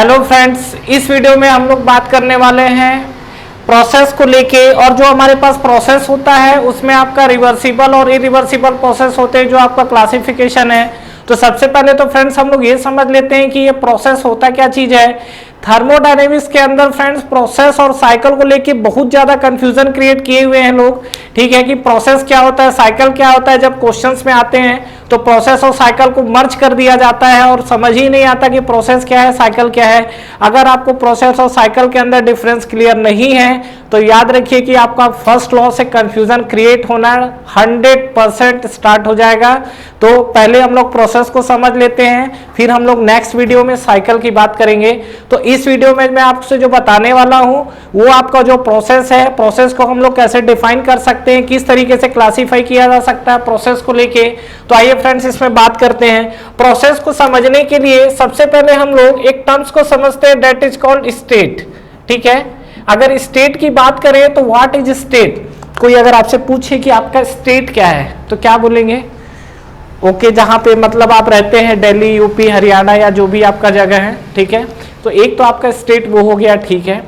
Hello friends, इस video में हम लोग बात करने वाले हैं प्रोसेस को लेके। और जो हमारे पास प्रोसेस होता है उसमें आपका रिवर्सिबल और इरिवर्सिबल प्रोसेस होते हैं, जो आपका क्लासिफिकेशन है। तो सबसे पहले तो फ्रेंड्स हम लोग ये समझ लेते हैं कि ये प्रोसेस होता क्या चीज है। थर्मोडायनेमिक्स के अंदर फ्रेंड्स प्रोसेस और साइकिल को लेके बहुत ज्यादा कंफ्यूजन क्रिएट किए हुए हैं लोग। ठीक है कि प्रोसेस क्या होता है, साइकिल क्या होता है। जब क्वेश्चंस में आते हैं तो प्रोसेस और साइकिल को मर्ज कर दिया जाता है और समझ ही नहीं आता कि प्रोसेस क्या है, साइकिल क्या है। अगर आपको प्रोसेस और साइकिल के अंदर डिफरेंस क्लियर नहीं है तो याद रखिए कि आपका फर्स्ट लॉ से कंफ्यूजन क्रिएट होना 100% स्टार्ट हो जाएगा। तो पहले हम लोग प्रोसेस को समझ लेते हैं, फिर हम लोग नेक्स्ट वीडियो में साइकिल की बात करेंगे। तो इस वीडियो में मैं आपसे जो बताने वाला हूं वो आपका जो प्रोसेस है, प्रोसेस को हम लोग कैसे डिफाइन कर सकते हैं, किस तरीके से क्लासीफाई किया जा सकता है प्रोसेस को लेके। तो आइए फ्रेंड्स इसमें बात करते हैं। प्रोसेस को समझने के लिए सबसे पहले हम लोग एक टर्म्स को समझते हैं, दैट इज कॉल्ड स्टेट। ठीक है, अगर स्टेट की बात करें तो व्हाट इज स्टेट। कोई अगर आपसे पूछे कि आपका स्टेट क्या है तो क्या बोलेंगे? ओके, जहां पे मतलब आप रहते हैं, दिल्ली, यूपी, हरियाणा या जो भी आपका जगह है। ठीक है, तो एक तो आपका स्टेट वो हो गया, ठीक है।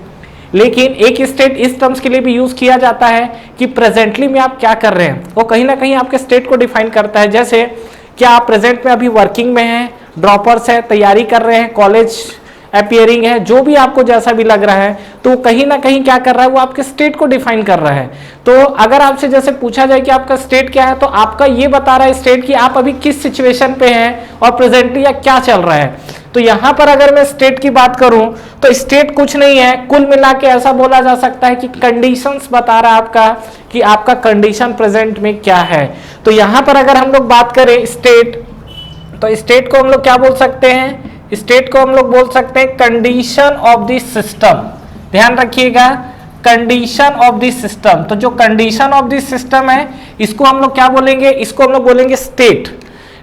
लेकिन एक स्टेट इस टर्म्स के लिए भी यूज किया जाता है कि प्रेजेंटली में आप क्या कर रहे हैं, वो कहीं ना कहीं आपके स्टेट को डिफाइन करता है। जैसे क्या आप प्रेजेंट में अभी वर्किंग में हैं, ड्रॉपर्स है, तैयारी कर रहे हैं, कॉलेज अपियरिंग है, जो भी आपको जैसा भी लग रहा है, तो कहीं ना कहीं क्या कर रहा है, वो आपके स्टेट को डिफाइन कर रहा है। तो अगर आपसे जैसे पूछा जाए कि आपका स्टेट क्या है, तो आपका ये बता रहा है स्टेट कि आप अभी किस सिचुएशन पे हैं और प्रेजेंटली या क्या चल रहा है। तो यहां पर अगर मैं स्टेट की बात करूं तो स्टेट कुछ नहीं है, कुल मिला के ऐसा बोला जा सकता है कि कंडीशंस बता रहा है आपका कि आपका कंडीशन प्रेजेंट में क्या है। तो यहां पर अगर हम लोग बात करें स्टेट, तो स्टेट को हम लोग क्या बोल सकते हैं? स्टेट को हम लोग बोल सकते हैं कंडीशन ऑफ द सिस्टम। ध्यान रखिएगा, कंडीशन ऑफ द सिस्टम। तो जो कंडीशन ऑफ द सिस्टम है इसको हम लोग क्या बोलेंगे? इसको हम लोग बोलेंगे स्टेट।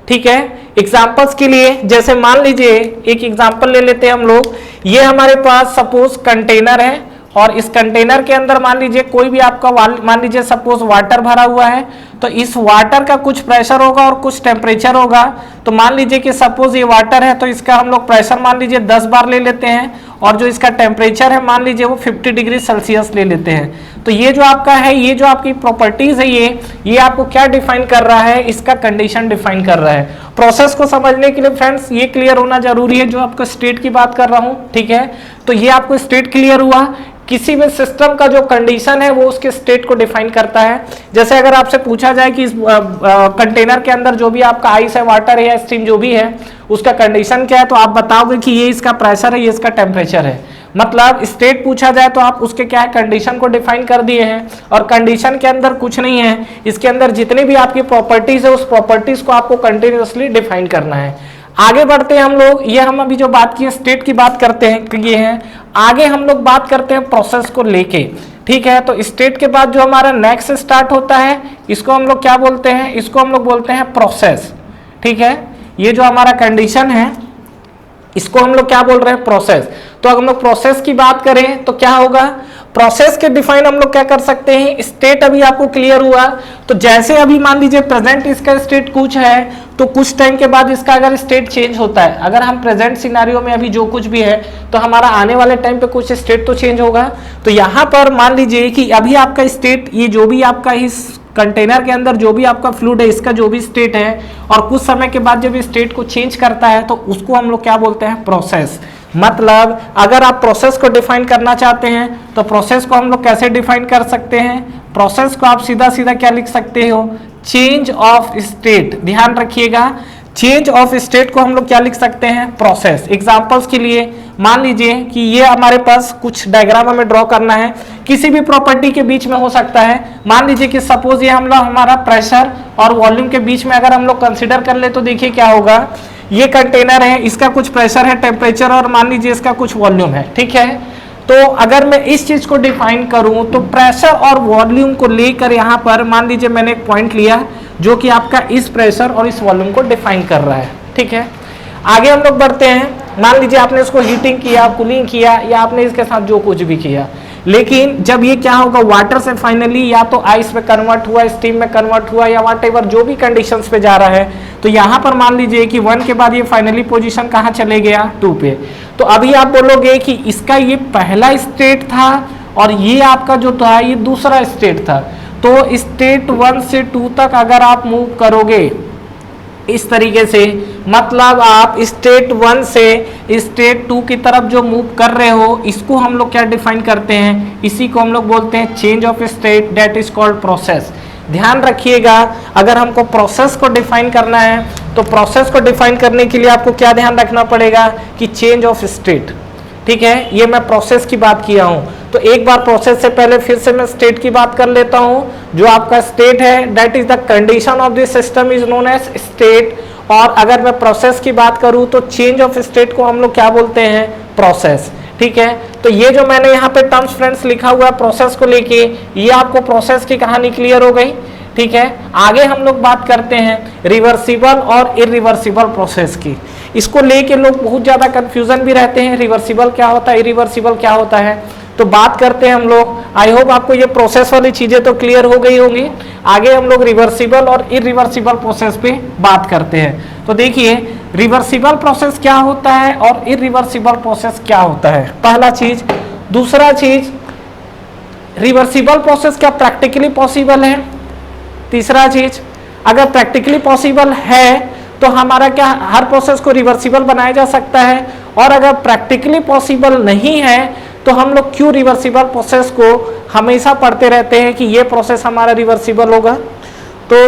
ठीक है, एग्जांपल्स के लिए जैसे मान लीजिए एक एग्जांपल ले लेते हैं हम लोग। ये हमारे पास सपोज कंटेनर है और इस कंटेनर के अंदर मान लीजिए कोई भी आपका मान लीजिए सपोज वाटर भरा हुआ है। तो इस वाटर का कुछ प्रेशर होगा और कुछ टेम्परेचर होगा। तो मान लीजिए कि सपोज ये वाटर है तो इसका हम लोग प्रेशर मान लीजिए 10 बार ले लेते हैं और जो इसका टेम्परेचर है मान लीजिए वो 50 डिग्री सेल्सियस ले लेते हैं। तो ये जो आपका है, ये जो आपकी प्रॉपर्टीज है, ये आपको क्या डिफाइन कर रहा है? इसका कंडीशन डिफाइन कर रहा है। प्रोसेस को समझने के लिए फ्रेंड्स ये क्लियर होना जरूरी है, जो आपको स्टेट की बात कर रहा हूं। ठीक है, तो ये आपको स्टेट क्लियर हुआ। किसी भी सिस्टम का जो कंडीशन है वो उसके स्टेट को डिफाइन करता है। जैसे अगर आपसे पूछा जाए कि इस कंटेनर के अंदर जो भी आपका आइस है, वाटर है या स्टीम जो भी है, उसका कंडीशन क्या है, तो आप बताओगे कि ये इसका प्रेशर है, ये इसका टेम्परेचर है। मतलब स्टेट पूछा जाए तो आप उसके क्या है, कंडीशन को डिफाइन कर दिए हैं। और कंडीशन के अंदर कुछ नहीं है, इसके अंदर जितनी भी आपकी प्रॉपर्टीज है उस प्रॉपर्टीज को आपको कंटिन्यूअसली डिफाइन करना है। आगे बढ़ते हैं हम लोग। ये हम अभी जो बात की स्टेट की बात करते हैं ये है। आगे हम लोग बात करते हैं प्रोसेस को लेके। ठीक है, तो स्टेट के बाद जो हमारा नेक्स्ट स्टार्ट होता है इसको हम लोग क्या बोलते हैं? इसको हम लोग बोलते हैं प्रोसेस। ठीक है, ये जो हमारा कंडीशन है इसको हम लोग क्या बोल रहे हैं? प्रोसेस। तो अगर हम लोग प्रोसेस की बात करें तो क्या होगा? प्रोसेस के डिफाइन हम लोग क्या कर सकते हैं? स्टेट अभी आपको क्लियर हुआ। तो जैसे अभी मान लीजिए प्रेजेंट इसका स्टेट कुछ है, तो कुछ टाइम के बाद इसका अगर स्टेट चेंज होता है, अगर हम प्रेजेंट सिनेरियो में अभी जो कुछ भी है तो हमारा आने वाले टाइम पे कुछ स्टेट तो चेंज होगा। तो यहाँ पर मान लीजिए कि अभी आपका स्टेट, ये जो भी आपका इस कंटेनर के अंदर जो भी आपका फ्लूइड है इसका जो भी स्टेट है, और कुछ समय के बाद जब स्टेट को चेंज करता है तो उसको हम लोग क्या बोलते हैं? प्रोसेस। मतलब अगर आप प्रोसेस को डिफाइन करना चाहते हैं तो प्रोसेस को हम लोग कैसे डिफाइन कर सकते हैं? प्रोसेस को आप सीधा सीधा क्या लिख सकते हो? Change of state. ध्यान रखिएगा, चेंज ऑफ स्टेट को हम लोग क्या लिख सकते हैं? प्रोसेस। एग्जांपल्स के लिए मान लीजिए कि ये हमारे पास कुछ डायग्राम हमें ड्रॉ करना है, किसी भी प्रॉपर्टी के बीच में हो सकता है। मान लीजिए कि सपोज ये हम लोग हमारा प्रेशर और वॉल्यूम के बीच में अगर हम लोग कंसिडर कर ले तो देखिए क्या होगा। ये कंटेनर है, इसका कुछ प्रेशर है, टेम्परेचर, और मान लीजिए इसका कुछ वॉल्यूम है। ठीक है, तो अगर मैं इस चीज को डिफाइन करूं तो प्रेशर और वॉल्यूम को लेकर यहां पर मान लीजिए मैंने एक पॉइंट लिया जो कि आपका इस प्रेशर और इस वॉल्यूम को डिफाइन कर रहा है। ठीक है, आगे हम लोग बढ़ते हैं। मान लीजिए आपने इसको हीटिंग किया, कूलिंग किया, या आपने इसके साथ जो कुछ भी किया, लेकिन जब ये क्या होगा, वाटर से फाइनली या तो आइस में कन्वर्ट हुआ, स्टीम में कन्वर्ट हुआ, या व्हाटएवर जो भी कंडीशंस पे जा रहा है, तो यहाँ पर मान लीजिए कि 1 के बाद ये फाइनली पोजीशन कहाँ चले गया, 2 पे। तो अभी आप बोलोगे कि इसका ये पहला स्टेट था और ये आपका जो था ये दूसरा स्टेट था। तो स्टेट 1 से 2 तक अगर आप मूव करोगे इस तरीके से, मतलब आप स्टेट 1 से स्टेट 2 की तरफ जो मूव कर रहे हो, इसको हम लोग क्या डिफाइन करते हैं, इसी को हम लोग बोलते हैं change of state, that is called process. ध्यान रखिएगा, अगर हमको प्रोसेस को डिफाइन करना है तो प्रोसेस को डिफाइन करने के लिए आपको क्या ध्यान रखना पड़ेगा कि चेंज ऑफ स्टेट। ठीक है, ये मैं प्रोसेस की बात किया हूं, तो एक बार प्रोसेस से पहले फिर से मैं स्टेट की बात कर लेता हूं। जो आपका स्टेट है that is the condition of this system is known as state. और अगर मैं प्रोसेस की बात करूं तो चेंज ऑफ स्टेट को हम लोग क्या बोलते हैं, प्रोसेस। ठीक है, तो ये जो मैंने यहाँ पे टर्म्स फ्रेंड्स लिखा हुआ है प्रोसेस को लेके, ये आपको प्रोसेस की कहानी क्लियर हो गई। ठीक है, आगे हम लोग बात करते हैं रिवर्सिबल और इरिवर्सिबल प्रोसेस की। इसको लेके लोग बहुत ज्यादा कंफ्यूजन भी रहते हैं, रिवर्सिबल क्या होता है, इरिवर्सिबल क्या होता है। तो बात करते हैं हम लोग, आई होप आपको ये प्रोसेस वाली चीजें तो क्लियर हो गई होंगी। आगे हम लोग रिवर्सिबल और इरिवर्सिबल प्रोसेस पे बात करते हैं। तो देखिए रिवर्सिबल प्रोसेस क्या होता है और इरिवर्सिबल प्रोसेस क्या होता है, पहला चीज। दूसरा चीज, रिवर्सिबल प्रोसेस क्या प्रैक्टिकली पॉसिबल है। तीसरा चीज, अगर प्रैक्टिकली पॉसिबल है तो हमारा क्या हर प्रोसेस को रिवर्सिबल बनाया जा सकता है, और अगर प्रैक्टिकली पॉसिबल नहीं है तो हम लोग क्यों रिवर्सिबल प्रोसेस को हमेशा पढ़ते रहते हैं कि ये प्रोसेस हमारा रिवर्सिबल होगा। तो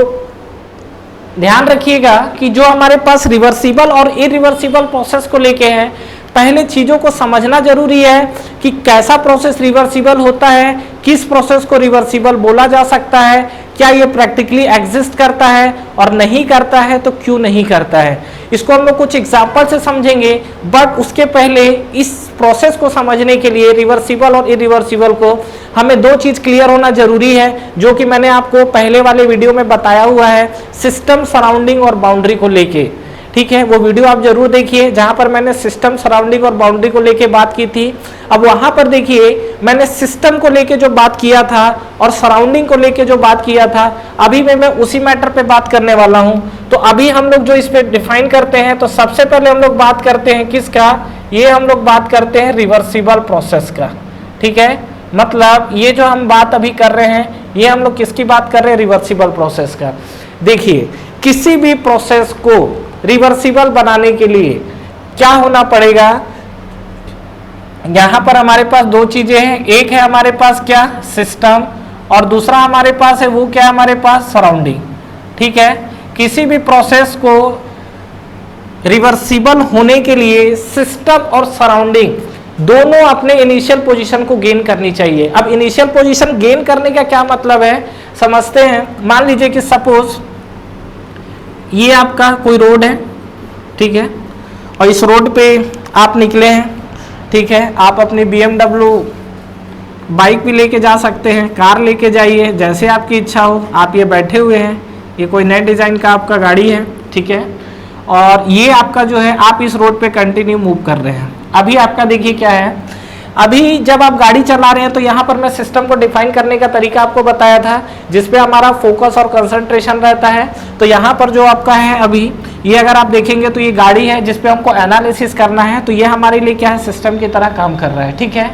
ध्यान रखिएगा कि जो हमारे पास रिवर्सिबल और इरिवर्सिबल प्रोसेस को लेके हैं, पहले चीजों को समझना जरूरी है कि कैसा प्रोसेस रिवर्सिबल होता है, किस प्रोसेस को रिवर्सिबल बोला जा सकता है, क्या ये प्रैक्टिकली एग्जिस्ट करता है, और नहीं करता है तो क्यों नहीं करता है। इसको हम लोग कुछ एग्जांपल से समझेंगे, बट उसके पहले इस प्रोसेस को समझने के लिए रिवर्सिबल और इरिवर्सिबल को हमें दो चीज क्लियर होना जरूरी है, जो कि मैंने आपको पहले वाले वीडियो में बताया हुआ है, सिस्टम, सराउंडिंग और बाउंड्री को लेके। ठीक है, वो वीडियो आप जरूर देखिए जहां पर मैंने सिस्टम, सराउंडिंग और बाउंड्री को लेके बात की थी। अब वहां पर देखिए मैंने सिस्टम को लेके जो बात किया था और सराउंडिंग को लेके जो बात किया था, अभी मैं उसी मैटर पे बात करने वाला हूं। तो अभी हम लोग जो इस पे डिफाइन करते हैं, तो सबसे पहले हम लोग बात करते हैं किसका, ये हम लोग बात करते हैं रिवर्सिबल प्रोसेस का। ठीक है, मतलब ये जो हम बात अभी कर रहे हैं, ये हम लोग किसकी बात कर रहे हैं, रिवर्सिबल प्रोसेस का। देखिए किसी भी प्रोसेस को रिवर्सिबल बनाने के लिए क्या होना पड़ेगा, यहां पर हमारे पास दो चीजें हैं, एक है हमारे पास क्या, सिस्टम, और दूसरा हमारे पास है वो क्या, हमारे पास सराउंडिंग। ठीक है, किसी भी प्रोसेस को रिवर्सिबल होने के लिए सिस्टम और सराउंडिंग दोनों अपने इनिशियल पोजीशन को गेन करनी चाहिए। अब इनिशियल पोजीशन गेन करने का क्या मतलब है, समझते हैं। मान लीजिए कि सपोज ये आपका कोई रोड है, ठीक है, और इस रोड पे आप निकले हैं। ठीक है, आप अपनी BMW बाइक भी लेके जा सकते हैं, कार लेके जाइए, जैसे आपकी इच्छा हो। आप ये बैठे हुए हैं, ये कोई नए डिज़ाइन का आपका गाड़ी है। ठीक है, और ये आपका जो है, आप इस रोड पे कंटिन्यू मूव कर रहे हैं। अभी आपका देखिए क्या है, अभी जब आप गाड़ी चला रहे हैं तो यहाँ पर मैं सिस्टम को डिफाइन करने का तरीका आपको बताया था, जिसपे हमारा फोकस और कंसंट्रेशन रहता है। तो यहाँ पर जो आपका है अभी, ये अगर आप देखेंगे तो ये गाड़ी है जिसपे हमको एनालिसिस करना है, तो ये हमारे लिए क्या है, सिस्टम की तरह काम कर रहा है। ठीक है,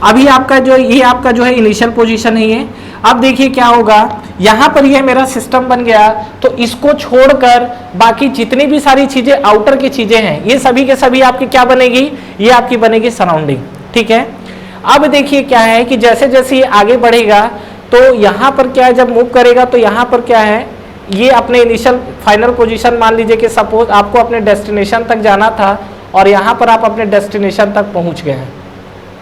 अभी आपका जो ये आपका जो है इनिशियल पोजीशन है ये। अब देखिए क्या होगा, यहाँ पर ये मेरा सिस्टम बन गया, तो इसको छोड़कर बाकी जितनी भी सारी चीजें आउटर की चीजें हैं, ये सभी के सभी आपकी क्या बनेगी, ये आपकी बनेगी सराउंडिंग। ठीक है, अब देखिए क्या है कि जैसे जैसे ये आगे बढ़ेगा तो यहाँ पर क्या है, जब मूव करेगा तो यहाँ पर क्या है, ये अपने इनिशियल फाइनल पोजीशन, मान लीजिए कि सपोज आपको अपने डेस्टिनेशन तक जाना था और यहाँ पर आप अपने डेस्टिनेशन तक पहुँच गए हैं।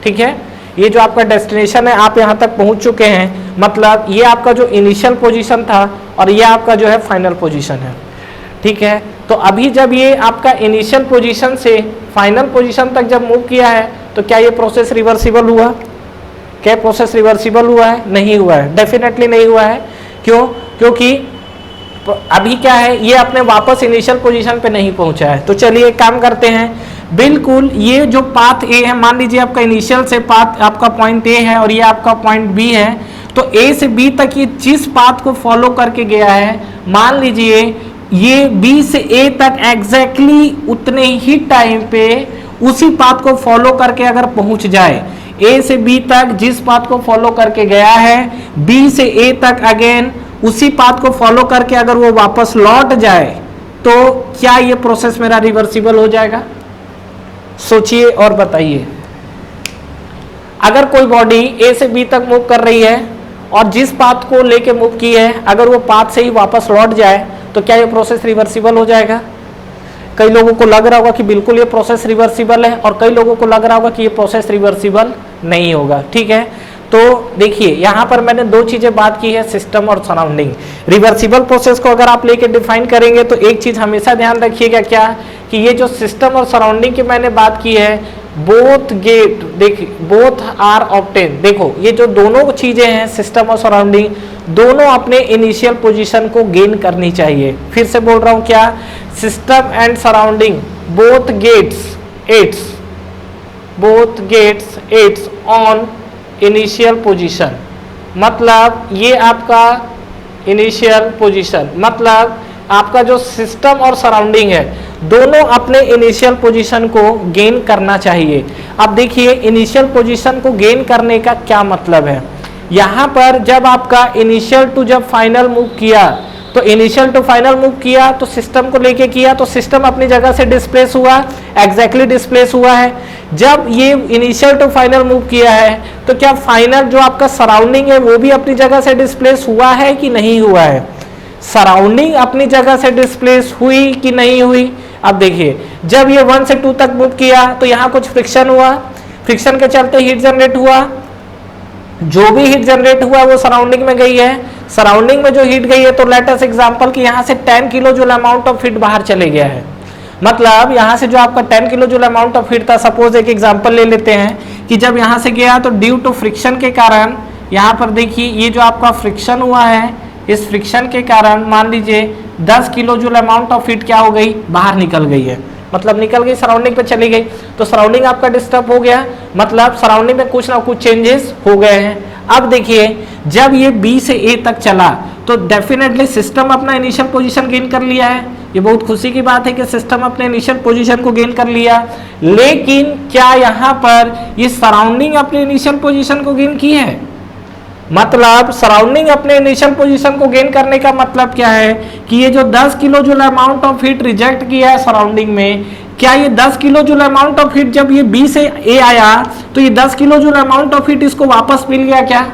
ठीक है, ये जो आपका डेस्टिनेशन है, आप यहाँ तक पहुँच चुके हैं, मतलब ये आपका जो इनिशियल पोजीशन था और ये आपका जो है फाइनल पोजीशन है। ठीक है, तो अभी जब ये आपका इनिशियल पोजीशन से फाइनल पोजीशन तक जब मूव किया है, तो क्या ये प्रोसेस रिवर्सिबल हुआ, क्या प्रोसेस रिवर्सिबल हुआ है, नहीं हुआ है, डेफिनेटली नहीं हुआ है। क्यों, क्योंकि अभी क्या है, ये अपने वापस इनिशियल पोजीशन पे नहीं पहुंचा है। तो चलिए एक काम करते हैं, बिल्कुल ये जो पाथ ए है, मान लीजिए आपका इनिशियल से पाथ आपका पॉइंट ए है और ये आपका पॉइंट बी है, तो ए से बी तक ये जिस पाथ को फॉलो करके गया है, मान लीजिए ये बी से ए तक एग्जैक्टली उतने ही टाइम पे उसी पाथ को फॉलो करके अगर पहुंच जाए, ए से बी तक जिस पाथ को फॉलो करके गया है, बी से ए तक अगेन उसी पाथ को फॉलो करके अगर वो वापस लौट जाए, तो क्या ये प्रोसेस मेरा रिवर्सिबल हो जाएगा? सोचिए और बताइए। अगर कोई बॉडी ए से बी तक मूव कर रही है और जिस पाथ को लेके मूव की है, अगर वो पाथ से ही वापस लौट जाए, तो क्या ये प्रोसेस रिवर्सिबल हो जाएगा? कई लोगों को लग रहा होगा कि बिल्कुल ये प्रोसेस रिवर्सिबल है, और कई लोगों को लग रहा होगा कि ये प्रोसेस रिवर्सिबल नहीं होगा। ठीक है, तो देखिए यहां पर मैंने दो चीजें बात की है, सिस्टम और सराउंडिंग। रिवर्सिबल प्रोसेस को अगर आप लेके डिफाइन करेंगे तो एक चीज हमेशा ध्यान रखिएगा, क्या कि ये जो सिस्टम और सराउंडिंग की मैंने बात की है, बोथ गेट देखिए बोथ आर ऑब्टेन। देखो ये जो दोनों चीजें हैं, सिस्टम और सराउंडिंग, दोनों अपने इनिशियल पोजीशन को गेन करनी चाहिए। फिर से बोल रहा हूं, क्या system and surrounding both gets its on initial position. मतलब ये आपका इनिशियल पोजीशन, मतलब आपका जो सिस्टम और सराउंडिंग है, दोनों अपने इनिशियल पोजीशन को गेन करना चाहिए। अब देखिए इनिशियल पोजीशन को गेन करने का क्या मतलब है। यहां पर जब आपका इनिशियल टू जब फाइनल मूव किया, तो इनिशियल टू फाइनल मूव किया तो सिस्टम को लेके किया, तो सिस्टम अपनी जगह से डिस्प्लेस हुआ, एग्जैक्टली डिस्प्लेस हुआ है। जब ये इनिशियल टू फाइनल मूव किया है, तो क्या फाइनल जो आपका सराउंडिंग है वो भी अपनी जगह से डिस्प्लेस हुआ है कि नहीं हुआ है? सराउंडिंग अपनी जगह से डिस्प्लेस हुई कि नहीं हुई? अब देखिए जब ये 1 से 2 तक मूव किया तो यहाँ कुछ फ्रिक्शन हुआ, फ्रिक्शन के चलते हीट जनरेट हुआ, जो भी हीट जनरेट हुआ वो सराउंडिंग में गई है। सराउंडिंग में जो हीट गई है, तो लेट अस एग्जांपल कि यहाँ से 10 kilo joule amount of heat बाहर चले गया है। मतलब यहाँ से जो आपका 10 kilo joule amount of heat था, सपोज एक एग्जांपल ले लेते हैं कि जब यहाँ से गया तो ड्यू टू फ्रिक्शन के कारण, यहाँ पर देखिए ये जो आपका फ्रिक्शन हुआ है, इस फ्रिक्शन के कारण मान लीजिए 10 kilo joule amount of heat क्या हो गई, बाहर निकल गई है। मतलब निकल गई, सराउंडिंग पे चली गई, तो सराउंडिंग आपका डिस्टर्ब हो गया, मतलब सराउंडिंग में कुछ ना कुछ चेंजेस हो गए हैं। अब देखिए जब ये बी से ए तक चला, तो डेफिनेटली सिस्टम अपना इनिशियल पोजीशन गेन कर लिया है। ये बहुत खुशी की बात है कि सिस्टम अपने इनिशियल पोजीशन को गेन कर लिया, लेकिन क्या यहाँ पर ये सराउंडिंग अपने इनिशियल पोजीशन को गेन की है? मतलब सराउंडिंग अपने इनिशियल पोजीशन को गेन करने का मतलब क्या है कि ये जो 10 kilo joule amount of heat reject किया है सराउंडिंग में, क्या ये 10 kilo joule amount of heat जब ये बी से ए आया, तो ये 10 kilo joule amount of heat इसको वापस मिल गया क्या?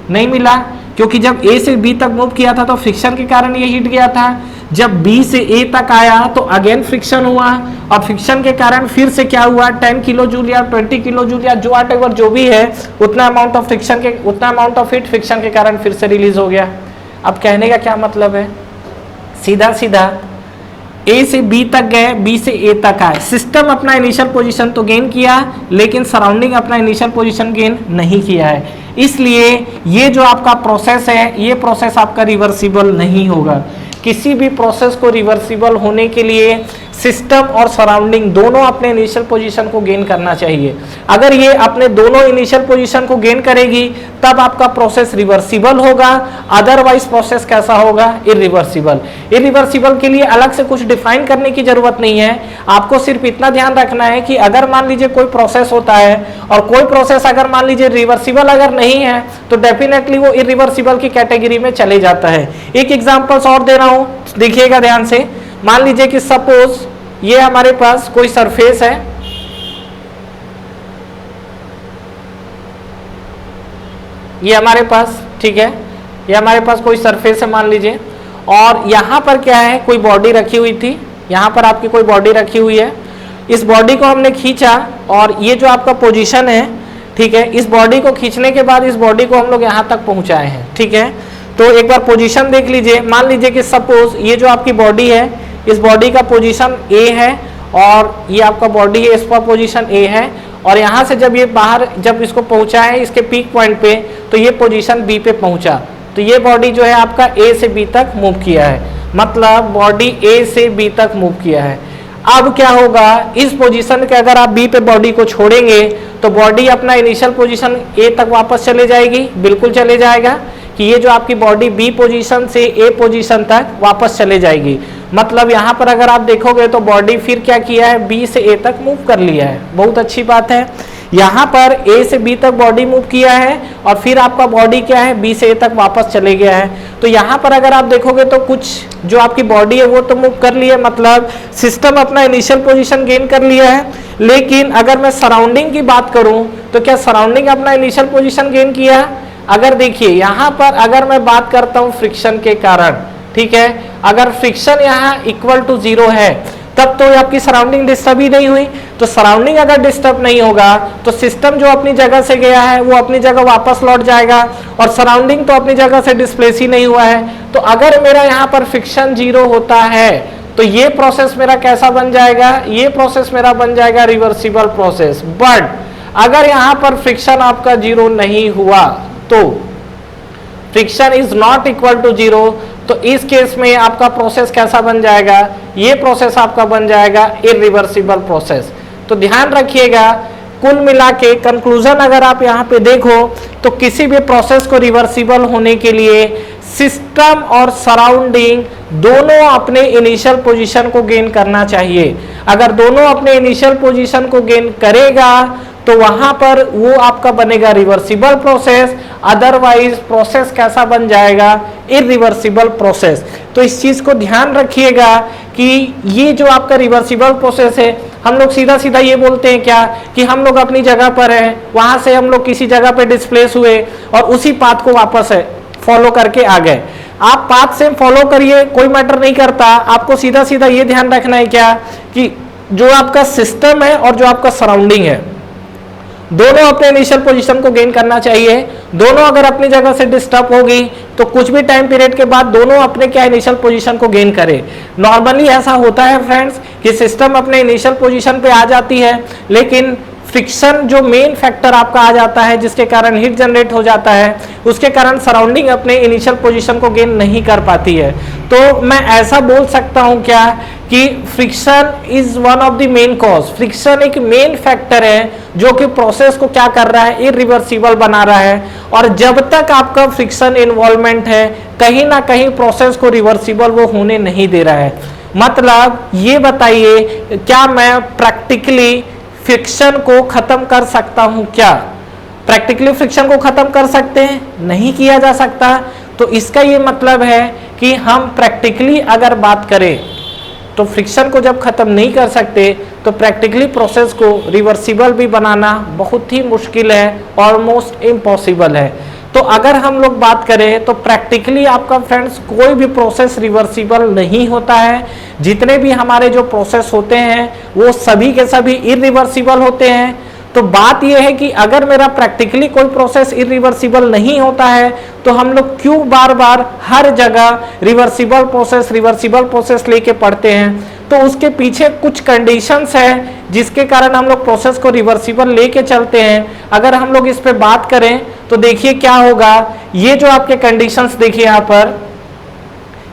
नहीं मिला, क्योंकि जब ए से बी तक मूव किया था तो फ्रिक्शन के कारण ये हीट गया था। जब बी से ए तक आया तो अगेन फ्रिक्शन हुआ, और फ्रिक्शन के कारण फिर से क्या हुआ, 10 किलो जूल या 20 किलो जूल या जो व्हाटएवर जो भी है, उतना अमाउंट ऑफ फ्रिक्शन के, उतना अमाउंट ऑफ हीट फ्रिक्शन के कारण फिर से रिलीज हो गया। अब कहने का क्या मतलब है, सीधा सीधा ए से बी तक गए, बी से ए तक आए, सिस्टम अपना इनिशियल पोजीशन तो गेन किया, लेकिन सराउंडिंग अपना इनिशियल पोजीशन गेन नहीं किया है। इसलिए ये जो आपका प्रोसेस है, ये प्रोसेस आपका रिवर्सिबल नहीं होगा। किसी भी प्रोसेस को रिवर्सिबल होने के लिए सिस्टम और सराउंडिंग दोनों अपने इनिशियल पोजीशन को गेन करना चाहिए। अगर ये अपने दोनों इनिशियल पोजीशन को गेन करेगी तब आपका प्रोसेस रिवर्सिबल होगा, अदरवाइज प्रोसेस कैसा होगा, इरिवर्सिबल। इरिवर्सिबल के लिए अलग से कुछ डिफाइन करने की जरूरत नहीं है, आपको सिर्फ इतना ध्यान रखना है कि अगर मान लीजिए कोई प्रोसेस होता है और कोई प्रोसेस अगर मान लीजिए रिवर्सिबल अगर नहीं है, तो डेफिनेटली वो इरिवर्सिबल की कैटेगरी में चले जाता है। एक एग्जांपल्स और दे रहा हूं, देखिएगा ध्यान से। मान लीजिए कि सपोज ये हमारे पास कोई सरफेस है, ये हमारे पास, ठीक है, ये हमारे पास कोई सरफेस है मान लीजिए, और यहां पर क्या है, कोई बॉडी रखी हुई थी, यहां पर आपकी कोई बॉडी रखी हुई है। इस बॉडी को हमने खींचा और ये जो आपका पोजीशन है, ठीक है, इस बॉडी को खींचने के बाद इस बॉडी को हम लोग यहां तक पहुंचाए हैं। ठीक है, तो एक बार पोजीशन देख लीजिए। मान लीजिए कि सपोज ये जो आपकी बॉडी है, इस बॉडी का पोजीशन ए है और ये आपका बॉडी है, इसका पोजीशन ए है, और यहाँ से जब ये बाहर जब इसको पहुंचा है इसके पीक पॉइंट पे, तो ये पोजीशन बी पे पहुंचा, तो ये बॉडी जो है आपका ए से बी तक मूव किया है, मतलब बॉडी ए से बी तक मूव किया है। अब क्या होगा, इस पोजीशन के अगर आप बी पे बॉडी को छोड़ेंगे तो बॉडी अपना इनिशियल पोजीशन ए तक वापस चले जाएगी, बिल्कुल चले जाएगा कि ये जो आपकी बॉडी बी पोजीशन से ए पोजीशन तक वापस चले जाएगी। मतलब यहाँ पर अगर आप देखोगे तो बॉडी फिर क्या किया है, बी से ए तक मूव कर लिया है, बहुत अच्छी बात है। यहाँ पर ए से बी तक बॉडी मूव किया है और फिर आपका बॉडी क्या है, बी से ए तक वापस चले गया है। तो यहाँ पर अगर आप देखोगे तो कुछ जो आपकी बॉडी है वो तो मूव कर ली है, मतलब सिस्टम अपना इनिशियल पोजीशन गेन कर लिया है। लेकिन अगर मैं सराउंडिंग की बात करूं तो क्या सराउंडिंग अपना इनिशियल पोजीशन गेन किया? अगर देखिए यहाँ पर अगर मैं बात करता हूँ फ्रिक्शन के कारण, ठीक है, अगर फ्रिक्शन यहाँ इक्वल टू 0 है तब तो आपकी सराउंडिंग डिस्टर्ब ही नहीं हुई। तो सराउंडिंग अगर डिस्टर्ब नहीं होगा तो सिस्टम जो अपनी जगह से गया है वो अपनी जगह वापस लौट जाएगा और सराउंडिंग तो अपनी जगह से डिस्प्लेस ही नहीं हुआ है। तो अगर मेरा यहाँ पर फ्रिक्शन 0 होता है तो ये प्रोसेस मेरा कैसा बन जाएगा, ये प्रोसेस मेरा बन जाएगा रिवर्सिबल प्रोसेस। बट अगर यहाँ पर फ्रिक्शन आपका 0 नहीं हुआ तो friction is not equal to 0, तो इस केस में आपका प्रोसेस कैसा बन जाएगा, ये प्रोसेस आपका बन जाएगा इरिवर्सिबल प्रोसेस। तो ध्यान रखिएगा, कुल मिला के कंक्लूजन अगर आप यहाँ पे देखो तो किसी भी प्रोसेस को रिवर्सिबल होने के लिए सिस्टम और सराउंडिंग दोनों अपने इनिशियल पोजीशन को गेन करना चाहिए। अगर दोनों अपने इनिशियल पोजीशन को गेन करेगा तो वहां पर वो आपका बनेगा रिवर्सिबल प्रोसेस, अदरवाइज प्रोसेस कैसा बन जाएगा, इरिवर्सिबल प्रोसेस। तो इस चीज को ध्यान रखिएगा कि ये जो आपका रिवर्सिबल प्रोसेस है, हम लोग सीधा सीधा ये बोलते हैं क्या कि हम लोग अपनी जगह पर हैं, वहां से हम लोग किसी जगह पे डिस्प्लेस हुए और उसी पाथ को वापस है फॉलो करके आ गए। आप पाथ से फॉलो करिए, कोई मैटर नहीं करता, आपको सीधा सीधा ये ध्यान रखना है क्या कि जो आपका सिस्टम है और जो आपका सराउंडिंग है दोनों अपने इनिशियल पोजीशन को गेन करना चाहिए। दोनों अगर अपनी जगह से डिस्टर्ब होगी तो कुछ भी टाइम पीरियड के बाद दोनों अपने क्या इनिशियल पोजीशन को गेन करें। नॉर्मली ऐसा होता है फ्रेंड्स कि सिस्टम अपने इनिशियल पोजीशन पे आ जाती है, लेकिन फ्रिक्शन जो मेन फैक्टर आपका आ जाता है जिसके कारण हीट जनरेट हो जाता है, उसके कारण सराउंडिंग अपने इनिशियल पोजीशन को गेन नहीं कर पाती है। तो मैं ऐसा बोल सकता हूं क्या कि friction is one of the main cause, friction एक मेन फैक्टर है जो कि प्रोसेस को क्या कर रहा है, इरिवर्सिबल बना रहा है। और जब तक आपका फ्रिक्शन इन्वॉल्वमेंट है कहीं ना कहीं प्रोसेस को रिवर्सिबल वो होने नहीं दे रहा है। मतलब ये बताइए क्या मैं प्रैक्टिकली फ्रिक्शन को खत्म कर सकता हूं क्या? प्रैक्टिकली फ्रिक्शन को खत्म कर सकते हैं? नहीं किया जा सकता। तो इसका ये मतलब है कि हम प्रैक्टिकली अगर बात करें तो फ्रिक्शन को जब खत्म नहीं कर सकते तो प्रैक्टिकली प्रोसेस को रिवर्सिबल भी बनाना बहुत ही मुश्किल है, ऑलमोस्ट इम्पॉसिबल है। तो अगर हम लोग बात करें तो प्रैक्टिकली आपका फ्रेंड्स कोई भी प्रोसेस रिवर्सिबल नहीं होता है। जितने भी हमारे जो प्रोसेस होते हैं वो सभी के सभी इरिवर्सिबल होते हैं। तो बात यह है कि अगर मेरा प्रैक्टिकली कोई प्रोसेस इरिवर्सिबल नहीं होता है तो हम लोग क्यों बार बार हर जगह रिवर्सिबल प्रोसेस लेके पढ़ते हैं? तो उसके पीछे कुछ कंडीशंस है जिसके कारण हम लोग प्रोसेस को रिवर्सिबल लेके चलते हैं। अगर हम लोग इस पे बात करें तो देखिए क्या होगा, ये जो आपके कंडीशंस देखिए यहाँ पर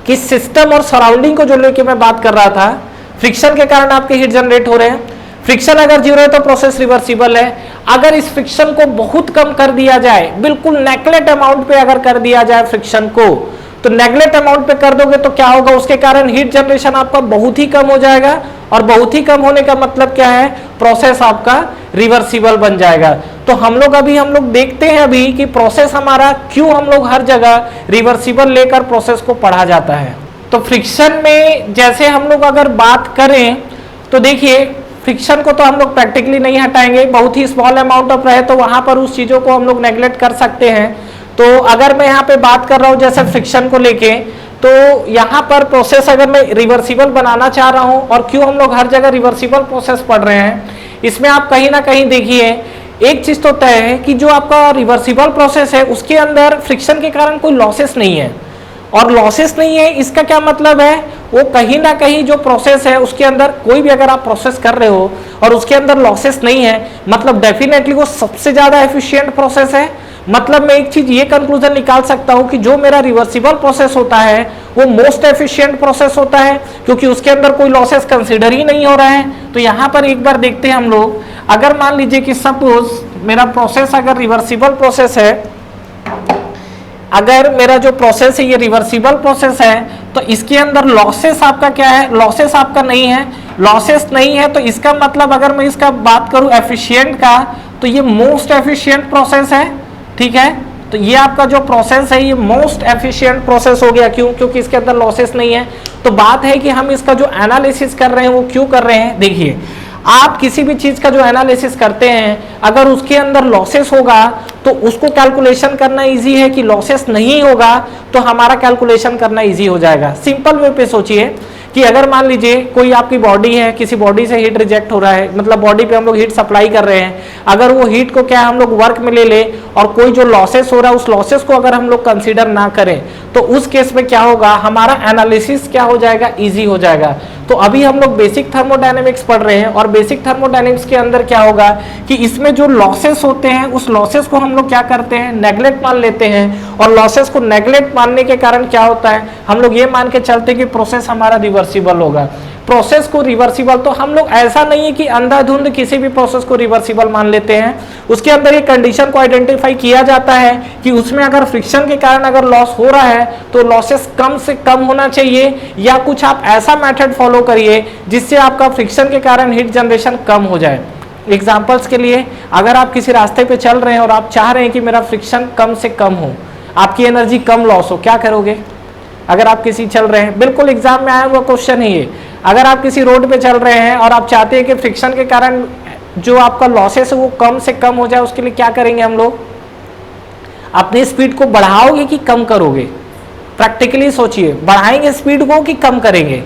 कि सिस्टम और सराउंडिंग को जो लेके मैं बात कर रहा था, फ्रिक्शन के कारण आपके हीट जनरेट हो रहे हैं। फ्रिक्शन अगर 0 है तो प्रोसेस रिवर्सिबल है। अगर इस फ्रिक्शन को बहुत कम कर दिया जाए, बिल्कुल नेगलेक्ट अमाउंट पे अगर कर दिया जाए फ्रिक्शन को, तो नेगलेक्ट अमाउंट पे कर दोगे तो क्या होगा, उसके कारण हीट जनरेशन आपका बहुत ही कम हो जाएगा। और बहुत ही कम होने का मतलब क्या है, प्रोसेस आपका रिवर्सिबल बन जाएगा। तो हम लोग देखते हैं अभी कि प्रोसेस हमारा क्यों हम लोग हर जगह रिवर्सिबल लेकर प्रोसेस को पढ़ा जाता है। तो फ्रिक्शन में जैसे हम लोग अगर बात करें तो देखिए फ्रिक्शन को तो हम लोग प्रैक्टिकली नहीं हटाएंगे, बहुत ही स्मॉल अमाउंट ऑफ रहे तो वहां पर उस चीजों को हम लोग नेग्लेक्ट कर सकते हैं। तो अगर मैं यहाँ पे बात कर रहा हूँ जैसे फ्रिक्शन को लेके, तो यहाँ पर प्रोसेस अगर मैं रिवर्सिबल बनाना चाह रहा हूँ, और क्यों हम लोग हर जगह रिवर्सिबल प्रोसेस पढ़ रहे हैं, इसमें आप कहीं ना कहीं देखिए एक चीज तो तय है कि जो आपका रिवर्सिबल प्रोसेस है उसके अंदर फ्रिक्शन के कारण कोई लॉसेस नहीं है। और लॉसेस नहीं है इसका क्या मतलब है, वो कहीं ना कहीं जो प्रोसेस है उसके अंदर कोई भी अगर आप प्रोसेस कर रहे हो और उसके अंदर लॉसेस नहीं है, मतलब डेफिनेटली वो सबसे ज्यादा एफिशिएंट प्रोसेस है। मतलब मैं एक चीज ये कंक्लूजन निकाल सकता हूं कि जो मेरा रिवर्सिबल प्रोसेस होता है वो मोस्ट एफिशिएंट प्रोसेस होता है, क्योंकि उसके अंदर कोई लॉसेस कंसिडर ही नहीं हो रहा है। तो यहाँ पर एक बार देखते हैं हम लोग, अगर मान लीजिए कि सपोज मेरा प्रोसेस अगर रिवर्सिबल प्रोसेस है, अगर मेरा जो प्रोसेस है ये रिवर्सिबल प्रोसेस है, तो तो इसके अंदर लॉसेस आपका क्या है, लॉसेस आपका नहीं है, लॉसेस नहीं है तो इसका मतलब अगर मैं इसका बात करूं एफिशिएंट का, तो ये मोस्ट एफिशिएंट प्रोसेस है, ठीक है। तो ये आपका जो प्रोसेस है ये मोस्ट एफिशिएंट प्रोसेस हो गया, क्यों? क्योंकि इसके अंदर लॉसेस नहीं है। तो बात है कि हम इसका जो एनालिसिस कर रहे हैं वो क्यों कर रहे हैं। देखिए, आप किसी भी चीज का जो एनालिसिस करते हैं, अगर उसके अंदर लॉसेस होगा तो उसको कैलकुलेशन करना इजी है, कि लॉसेस नहीं होगा तो हमारा कैलकुलेशन करना इजी हो जाएगा। सिंपल वे पे सोचिए कि अगर मान लीजिए कोई आपकी बॉडी है, किसी बॉडी से हीट रिजेक्ट हो रहा है, मतलब बॉडी पे हम लोग हीट सप्लाई कर रहे हैं, अगर वो हीट को क्या हम लोग वर्क में ले ले और कोई जो लॉसेस हो रहा है उस लॉसेस को अगर हम लोग कंसीडर ना करें, तो उस केस में क्या होगा, हमारा एनालिसिस क्या हो जाएगा, इजी हो जाएगा। तो अभी हम लोग बेसिक थर्मोडायनेमिक्स पढ़ रहे हैं, और बेसिक थर्मोडायनेमिक्स के अंदर क्या होगा कि इसमें जो लॉसेस होते हैं उस लॉसेस को हम लोग क्या करते हैं, नेग्लेक्ट मान लेते हैं, और लॉसेस को नेग्लेक्ट मानने के कारण क्या होता है, हम लोग ये मान के चलते हैं कि प्रोसेस हमारा रिवर्सिबल होगा। प्रोसेस को रिवर्सिबल, तो हम लोग ऐसा नहीं है कि अंधाधुंध किसी भी प्रोसेस को रिवर्सिबल मान लेते हैं, उसके अंदर ये कंडीशन को आइडेंटिफाई किया जाता है कि उसमें अगर फ्रिक्शन के कारण अगर लॉस हो रहा है तो लॉसेस कम से कम होना चाहिए, या कुछ आप ऐसा मेथड फॉलो करिए जिससे आपका फ्रिक्शन के कारण हीट जनरेशन कम हो जाए। एग्जाम्पल्स के लिए, अगर आप किसी रास्ते पे चल रहे हैं और आप चाह रहे हैं कि मेरा फ्रिक्शन कम से कम हो, आपकी एनर्जी कम लॉस हो, क्या करोगे? अगर आप किसी चल रहे हैं, बिल्कुल एग्जाम में आया हुआ क्वेश्चन है ये, अगर आप किसी रोड पे चल रहे हैं और आप चाहते हैं कि फ्रिक्शन के कारण जो आपका लॉसेस है वो कम से कम हो जाए, उसके लिए क्या करेंगे हम लोग? अपनी स्पीड को बढ़ाओगे कि कम करोगे? प्रैक्टिकली सोचिए, बढ़ाएंगे स्पीड को कि कम करेंगे?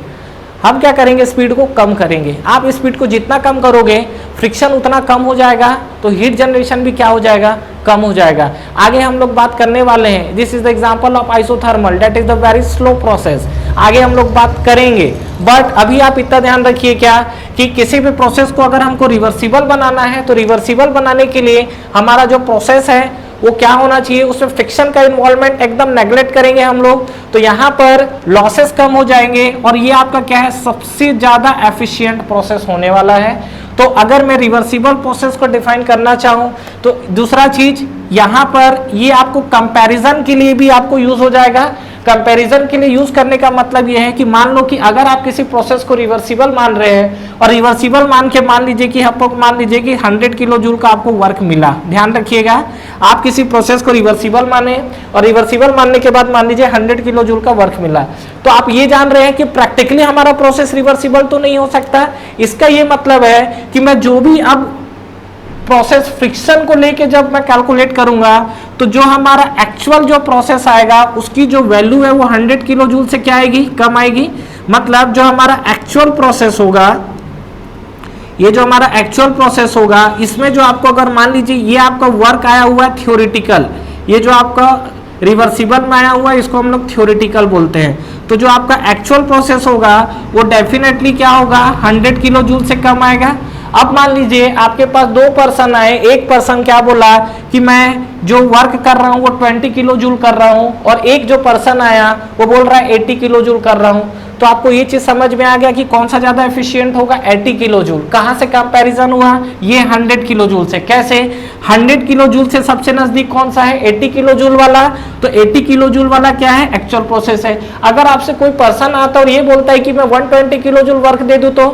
हम क्या करेंगे, स्पीड को कम करेंगे। आप स्पीड को जितना कम करोगे फ्रिक्शन उतना कम हो जाएगा, तो हीट जनरेशन भी क्या हो जाएगा, कम हो जाएगा। आगे हम लोग बात करने वाले हैं, this is the example of isothermal, that is the very slow process. आगे हम लोग बात करेंगे, बट अभी आप इतना ध्यान रखिए क्या कि किसी भी प्रोसेस को अगर हमको रिवर्सिबल बनाना है तो रिवर्सिबल बनाने के लिए हमारा जो प्रोसेस है वो क्या होना चाहिए, उसमें फ्रिक्शन का इन्वॉल्वमेंट एकदम नेग्लेक्ट करेंगे हम लोग, तो यहाँ पर लॉसेस कम हो जाएंगे, और ये आपका क्या है, सबसे ज्यादा एफिशिएंट प्रोसेस होने वाला है। तो अगर मैं रिवर्सिबल प्रोसेस को डिफाइन करना चाहूं तो दूसरा चीज यहाँ पर ये आपको कंपैरिजन के लिए भी आपको यूज हो जाएगा। कंपैरिजन के लिए यूज करने का मतलब ये है कि मान लो कि अगर आप किसी प्रोसेस को रिवर्सिबल मान रहे हैं, और रिवर्सिबल मान के मान लीजिए कि आपको मान लीजिए कि 100 किलो जूल का आपको वर्क मिला। ध्यान रखिएगा, आप किसी प्रोसेस को रिवर्सिबल माने और रिवर्सिबल मानने के बाद मान लीजिए 100 किलो जूल का वर्क मिला, तो आप ये जान रहे हैं कि प्रैक्टिकली हमारा प्रोसेस रिवर्सिबल तो नहीं हो सकता। इसका ये मतलब है कि मैं जो भी अब प्रोसेस फ्रिक्शन को लेके जब मैं कैलकुलेट करूंगा तो जो हमारा एक्चुअल जो प्रोसेस आएगा उसकी जो वैल्यू है वो 100 किलो जूल से क्या आएगी, कम आएगी। मतलब जो हमारा एक्चुअल प्रोसेस होगा, ये जो हमारा एक्चुअल प्रोसेस होगा, इसमें जो आपको अगर मान लीजिए ये आपका वर्क आया हुआ है थ्योरेटिकल, ये जो आपका रिवर्सिबल में आया हुआ है इसको हम लोग थ्योरेटिकल बोलते हैं, तो जो आपका एक्चुअल प्रोसेस होगा वो डेफिनेटली क्या होगा, 100 किलो जूल से कम आएगा। अब मान लीजिए आपके पास 2 पर्सन आए, एक पर्सन क्या बोला कि मैं जो वर्क कर रहा हूँ वो 20 किलो जूल कर रहा हूँ, और एक जो पर्सन आया वो बोल रहा है 80 किलो जूल कर रहा हूँ। तो आपको ये चीज समझ में आ गया कि कौन सा ज्यादा एफिशिएंट होगा, 80 किलो जूल। कहाँ से कंपैरिजन हुआ, ये 100 किलो जूल से। कैसे, 100 किलो जूल से सबसे नजदीक कौन सा है, 80 किलो जूल वाला। तो 80 किलो जूल वाला क्या है, एक्चुअल प्रोसेस है। अगर आपसे कोई पर्सन आता और ये बोलता है कि मैं 120 किलो जूल वर्क दे दूं, तो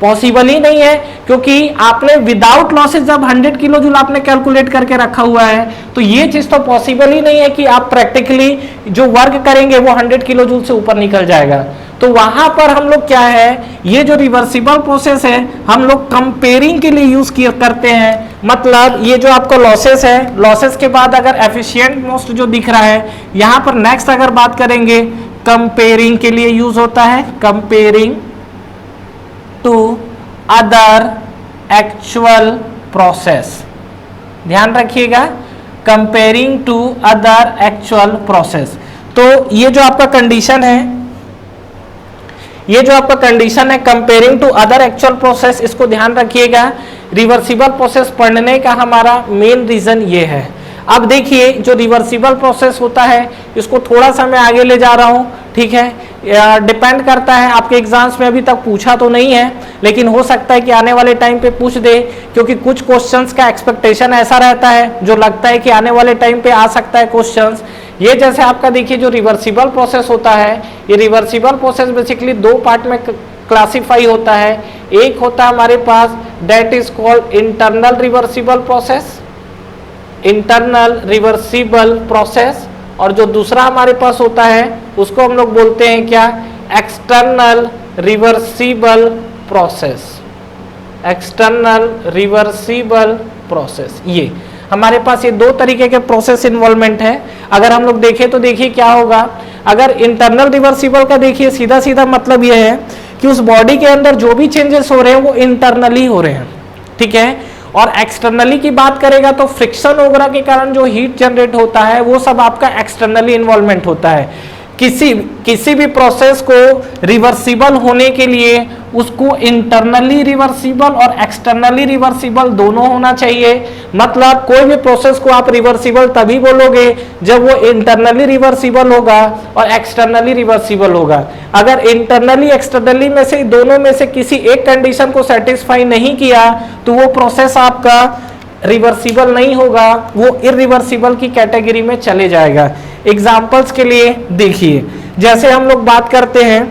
पॉसिबल ही नहीं है, क्योंकि आपने विदाउट लॉसेस जब 100 किलो जूल आपने कैलकुलेट करके रखा हुआ है, तो ये चीज तो पॉसिबल ही नहीं है कि आप प्रैक्टिकली जो वर्क करेंगे वो 100 किलो जूल से ऊपर निकल जाएगा। तो वहां पर हम लोग क्या है, ये जो रिवर्सिबल प्रोसेस है हम लोग कंपेयरिंग के लिए यूज करते हैं। मतलब ये जो आपका लॉसेस है, लॉसेस के बाद अगर एफिशिएंट मोस्ट जो दिख रहा है, यहां पर नेक्स्ट अगर बात करेंगे कंपेयरिंग के लिए यूज होता है, comparing to other actual process. ध्यान रखिएगा, comparing to other actual process. तो ये जो आपका कंडीशन है, ये जो आपका कंडीशन है comparing to other actual process, इसको ध्यान रखिएगा। रिवर्सिबल प्रोसेस पढ़ने का हमारा मेन रीजन ये है। अब देखिए जो रिवर्सिबल प्रोसेस होता है इसको थोड़ा सा मैं आगे ले जा रहा हूं, ठीक है। डिपेंड करता है, आपके एग्जाम्स में अभी तक पूछा तो नहीं है, लेकिन हो सकता है कि आने वाले टाइम पे पूछ दे, क्योंकि कुछ क्वेश्चंस का एक्सपेक्टेशन ऐसा रहता है जो लगता है कि आने वाले टाइम पे आ सकता है क्वेश्चंस, ये जैसे आपका देखिए जो रिवर्सिबल प्रोसेस होता है, ये रिवर्सिबल प्रोसेस बेसिकली दो पार्ट में क्लासिफाई होता है। एक होता है हमारे पास that is called internal reversible process, internal reversible process, और जो दूसरा हमारे पास होता है उसको हम लोग बोलते हैं क्या, external reversible process, external reversible process. ये हमारे पास ये दो तरीके के प्रोसेस इन्वॉल्वमेंट है। अगर हम लोग देखें तो देखिए क्या होगा, अगर इंटरनल रिवर्सिबल का देखिए सीधा सीधा मतलब ये है कि उस बॉडी के अंदर जो भी चेंजेस हो रहे हैं वो इंटरनली हो रहे हैं, ठीक है। और एक्सटर्नली की बात करेगा तो फ्रिक्शन वगैरह के कारण जो हीट जनरेट होता है वो सब आपका एक्सटर्नली इन्वॉल्वमेंट होता है। किसी भी प्रोसेस को रिवर्सिबल होने के लिए उसको इंटरनली रिवर्सिबल और एक्सटर्नली रिवर्सिबल दोनों होना चाहिए। मतलब कोई भी प्रोसेस को आप रिवर्सिबल तभी बोलोगे जब वो इंटरनली रिवर्सिबल होगा और एक्सटर्नली रिवर्सिबल होगा। अगर इंटरनली एक्सटर्नली में से दोनों में से किसी एक कंडीशन को सेटिस्फाई नहीं किया तो वो प्रोसेस आपका रिवर्सिबल नहीं होगा, वो इरिवर्सिबल की कैटेगरी में चले जाएगा। एग्जाम्पल्स के लिए देखिए, जैसे हम लोग बात करते हैं,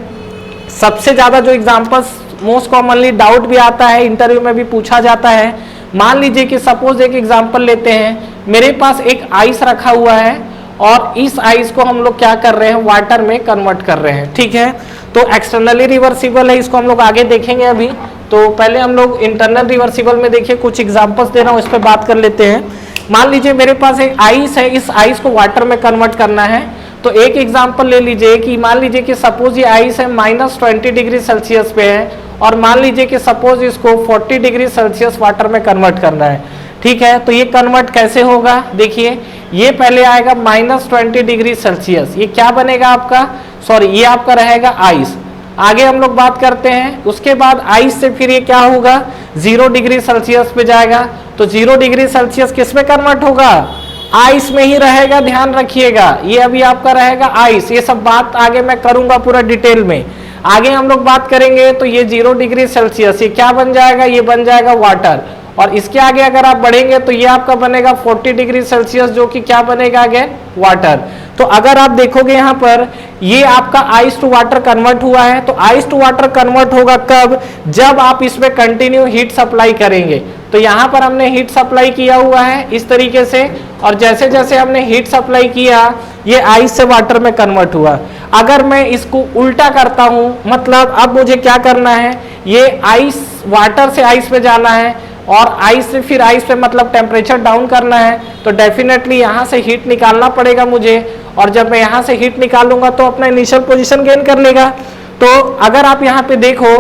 सबसे ज्यादा जो एग्जाम्पल्स मोस्ट कॉमनली डाउट भी आता है, इंटरव्यू में भी पूछा जाता है। मान लीजिए कि सपोज एक एग्जाम्पल लेते हैं, मेरे पास एक आइस रखा हुआ है और इस आइस को हम लोग क्या कर रहे हैं, वाटर में कन्वर्ट कर रहे हैं, ठीक है। तो एक्सटर्नली रिवर्सिबल है, इसको हम लोग आगे देखेंगे। अभी तो पहले हम लोग इंटरनल रिवर्सिबल में देखिए कुछ एग्जांपल्स दे रहा हूं, इस पे बात कर लेते हैं। मान लीजिए मेरे पास एक आइस है, इस आइस को वाटर में कन्वर्ट करना है। तो एक एग्जांपल ले लीजिए कि मान लीजिए कि सपोज ये आइस है -20 डिग्री सेल्सियस पे है और मान लीजिए कि सपोज इसको 40 डिग्री सेल्सियस वाटर में कन्वर्ट करना है, ठीक है। तो ये कन्वर्ट कैसे होगा, देखिए ये पहले आएगा -20 डिग्री सेल्सियस, ये क्या बनेगा आपका, सॉरी ये आपका रहेगा आइस। आगे हम लोग बात करते हैं, उसके बाद आइस से फिर ये क्या होगा, 0 डिग्री सेल्सियस पे जाएगा। तो 0 डिग्री सेल्सियस किस में कन्वर्ट होगा, आइस में ही रहेगा, ध्यान रखिएगा। ये अभी आपका रहेगा आइस, ये सब बात आगे मैं करूंगा पूरा डिटेल में। आगे हम लोग बात करेंगे तो ये 0 डिग्री सेल्सियस ये क्या बन जाएगा, ये बन जाएगा वाटर। और इसके आगे अगर आप बढ़ेंगे तो ये आपका बनेगा 40 डिग्री सेल्सियस, जो कि क्या बनेगा अगेन, वाटर। तो अगर आप देखोगे यहाँ पर ये आपका आइस टू वाटर कन्वर्ट हुआ है। तो आइस टू वाटर कन्वर्ट होगा कब, जब आप इसमें कंटिन्यू हीट सप्लाई करेंगे। तो यहाँ पर हमने हीट सप्लाई किया हुआ है इस तरीके से, और जैसे जैसे हमने हीट सप्लाई किया ये आइस से वाटर में कन्वर्ट हुआ। अगर मैं इसको उल्टा करता हूँ, मतलब अब मुझे क्या करना है, ये आइस वाटर से आइस पे जाना है और आइस से फिर आइस पे मतलब टेम्परेचर डाउन करना है, तो डेफिनेटली यहाँ से हीट निकालना पड़ेगा मुझे। और जब मैं यहाँ से हीट निकालूंगा तो अपना इनिशियल पोजीशन गेन कर लेगा। तो अगर आप यहाँ पे देखो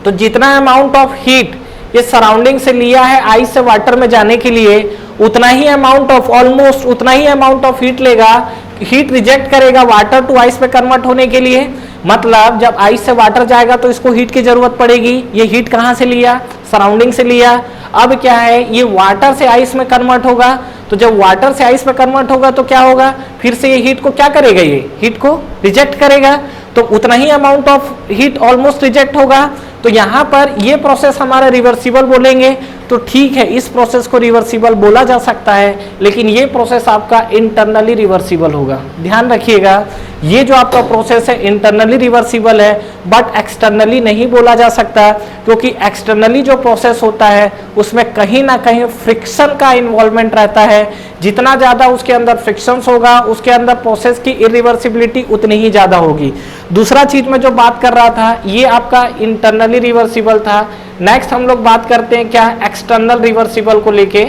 तो जितना अमाउंट ऑफ हीट ये सराउंडिंग से लिया है आइस से वाटर में जाने के लिए, उतना ही अमाउंट ऑफ, ऑलमोस्ट उतना ही अमाउंट ऑफ हीट लेगा, हीट रिजेक्ट करेगा वाटर टू आइस में कन्वर्ट होने के लिए। मतलब जब आइस से वाटर जाएगा तो इसको हीट की जरूरत पड़ेगी। ये हीट कहाँ से लिया, सराउंडिंग से लिया। अब क्या है, ये वाटर से आइस में कन्वर्ट होगा। तो जब वाटर से आइस में कन्वर्ट होगा तो क्या होगा, फिर से ये हीट को क्या करेगा, ये हीट को रिजेक्ट करेगा। तो उतना ही amount of heat almost reject होगा। तो यहाँ पर ये प्रोसेस हमारा रिवर्सिबल बोलेंगे तो ठीक है, इस प्रोसेस को रिवर्सिबल बोला जा सकता है, लेकिन ये प्रोसेस आपका इंटरनली रिवर्सिबल होगा। ध्यान रखिएगा, ये जो आपका प्रोसेस है इंटरनली रिवर्सिबल है, बट एक्सटर्नली नहीं बोला जा सकता, क्योंकि एक्सटर्नली जो प्रोसेस होता है उसमें कहीं ना कहीं फ्रिक्शन का इन्वॉल्वमेंट रहता है। जितना ज़्यादा उसके अंदर फ्रिक्शंस होगा, उसके अंदर प्रोसेस की इरिवर्सिबिलिटी उतनी ही ज़्यादा होगी। दूसरा चीज़ मैं जो बात कर रहा था ये आपका इंटरनली रिवर्सिबल था। नेक्स्ट हम लोग बात करते हैं क्या, एक्सटर्नल रिवर्सिबल को लेके।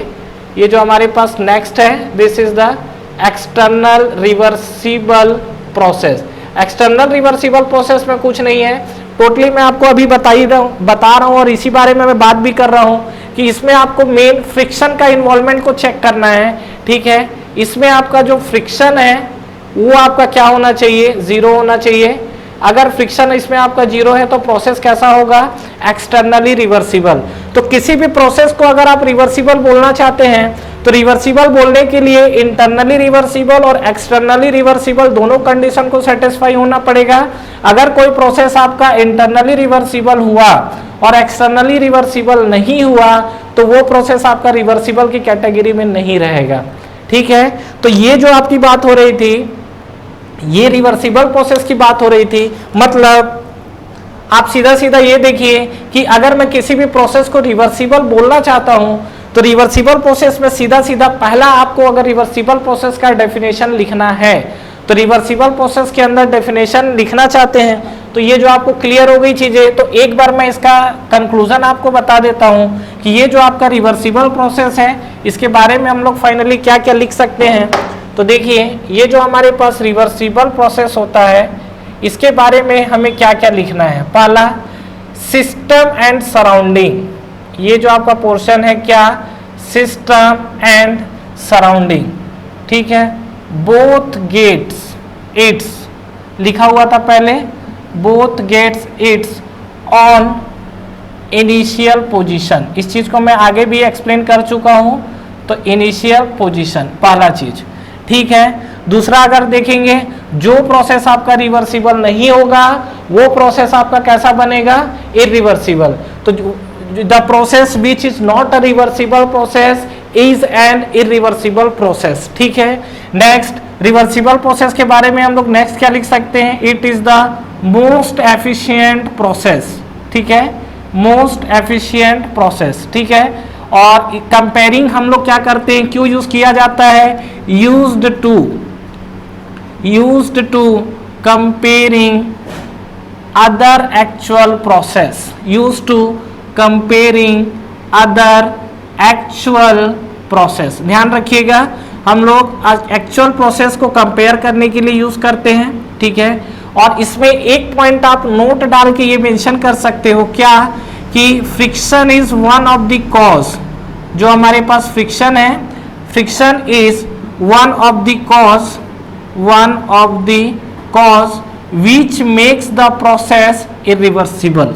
ये जो हमारे पास नेक्स्ट है, this is the external reversible process. External reversible process में कुछ नहीं है, टोटली मैं आपको अभी बता रहा हूँ और इसी बारे में मैं बात भी कर रहा हूँ कि इसमें आपको मेन फ्रिक्शन का इन्वॉल्वमेंट को चेक करना है, ठीक है। इसमें आपका जो फ्रिक्शन है वो आपका क्या होना चाहिए, 0 होना चाहिए। अगर फ्रिक्शन इसमें आपका 0 है तो प्रोसेस कैसा होगा, एक्सटर्नली रिवर्सिबल। तो किसी भी प्रोसेस को अगर आप रिवर्सिबल बोलना चाहते हैं तो रिवर्सिबल बोलने के लिए इंटरनली रिवर्सिबल और एक्सटर्नली रिवर्सिबल दोनों कंडीशन को सेटिस्फाई होना पड़ेगा। अगर कोई प्रोसेस आपका इंटरनली रिवर्सिबल हुआ और एक्सटर्नली रिवर्सिबल नहीं हुआ तो वो प्रोसेस आपका रिवर्सिबल की कैटेगरी में नहीं रहेगा, ठीक ठीक है। तो ये जो आपकी बात हो रही थी, ये रिवर्सिबल प्रोसेस की बात हो रही थी। मतलब आप सीधा सीधा ये देखिए कि अगर मैं किसी भी प्रोसेस को रिवर्सिबल बोलना चाहता हूं तो रिवर्सिबल प्रोसेस में सीधा सीधा पहला आपको अगर रिवर्सिबल प्रोसेस का डेफिनेशन लिखना है तो रिवर्सिबल प्रोसेस के अंदर डेफिनेशन लिखना चाहते हैं तो ये जो आपको क्लियर हो गई चीजें, तो एक बार मैं इसका कंक्लूजन आपको बता देता हूं कि ये जो आपका रिवर्सिबल प्रोसेस है इसके बारे में हम लोग फाइनली क्या क्या लिख सकते हैं। तो देखिए ये जो हमारे पास रिवर्सिबल प्रोसेस होता है इसके बारे में हमें क्या क्या लिखना है। पहला, सिस्टम एंड सराउंडिंग, ये जो आपका पोर्शन है क्या, सिस्टम एंड सराउंडिंग, ठीक है। बोथ गेट्स इट्स लिखा हुआ था पहले, both gets its on initial position, इस चीज को मैं आगे भी एक्सप्लेन कर चुका हूं। तो इनिशियल पोजीशन पहला चीज, ठीक है। दूसरा अगर देखेंगे जो प्रोसेस आपका रिवर्सिबल नहीं होगा वो प्रोसेस आपका कैसा बनेगा, इरिवर्सिबल। तो the process which is not a reversible process is an irreversible process, ठीक है। नेक्स्ट, रिवर्सिबल प्रोसेस के बारे में हम लोग नेक्स्ट क्या लिख सकते हैं, it is the most efficient process, ठीक है, मोस्ट एफिशिएंट प्रोसेस, ठीक है। और कंपेयरिंग हम लोग क्या करते हैं, क्यों यूज किया जाता है, used to comparing other actual process, used to comparing other actual process. ध्यान रखिएगा हम लोग एक्चुअल प्रोसेस को कंपेयर करने के लिए यूज करते हैं, ठीक है। और इसमें एक पॉइंट आप नोट डाल के ये मेंशन कर सकते हो क्या, कि friction is one of the cause, जो हमारे पास फ्रिक्शन है, friction is one of the cause which makes the process irreversible,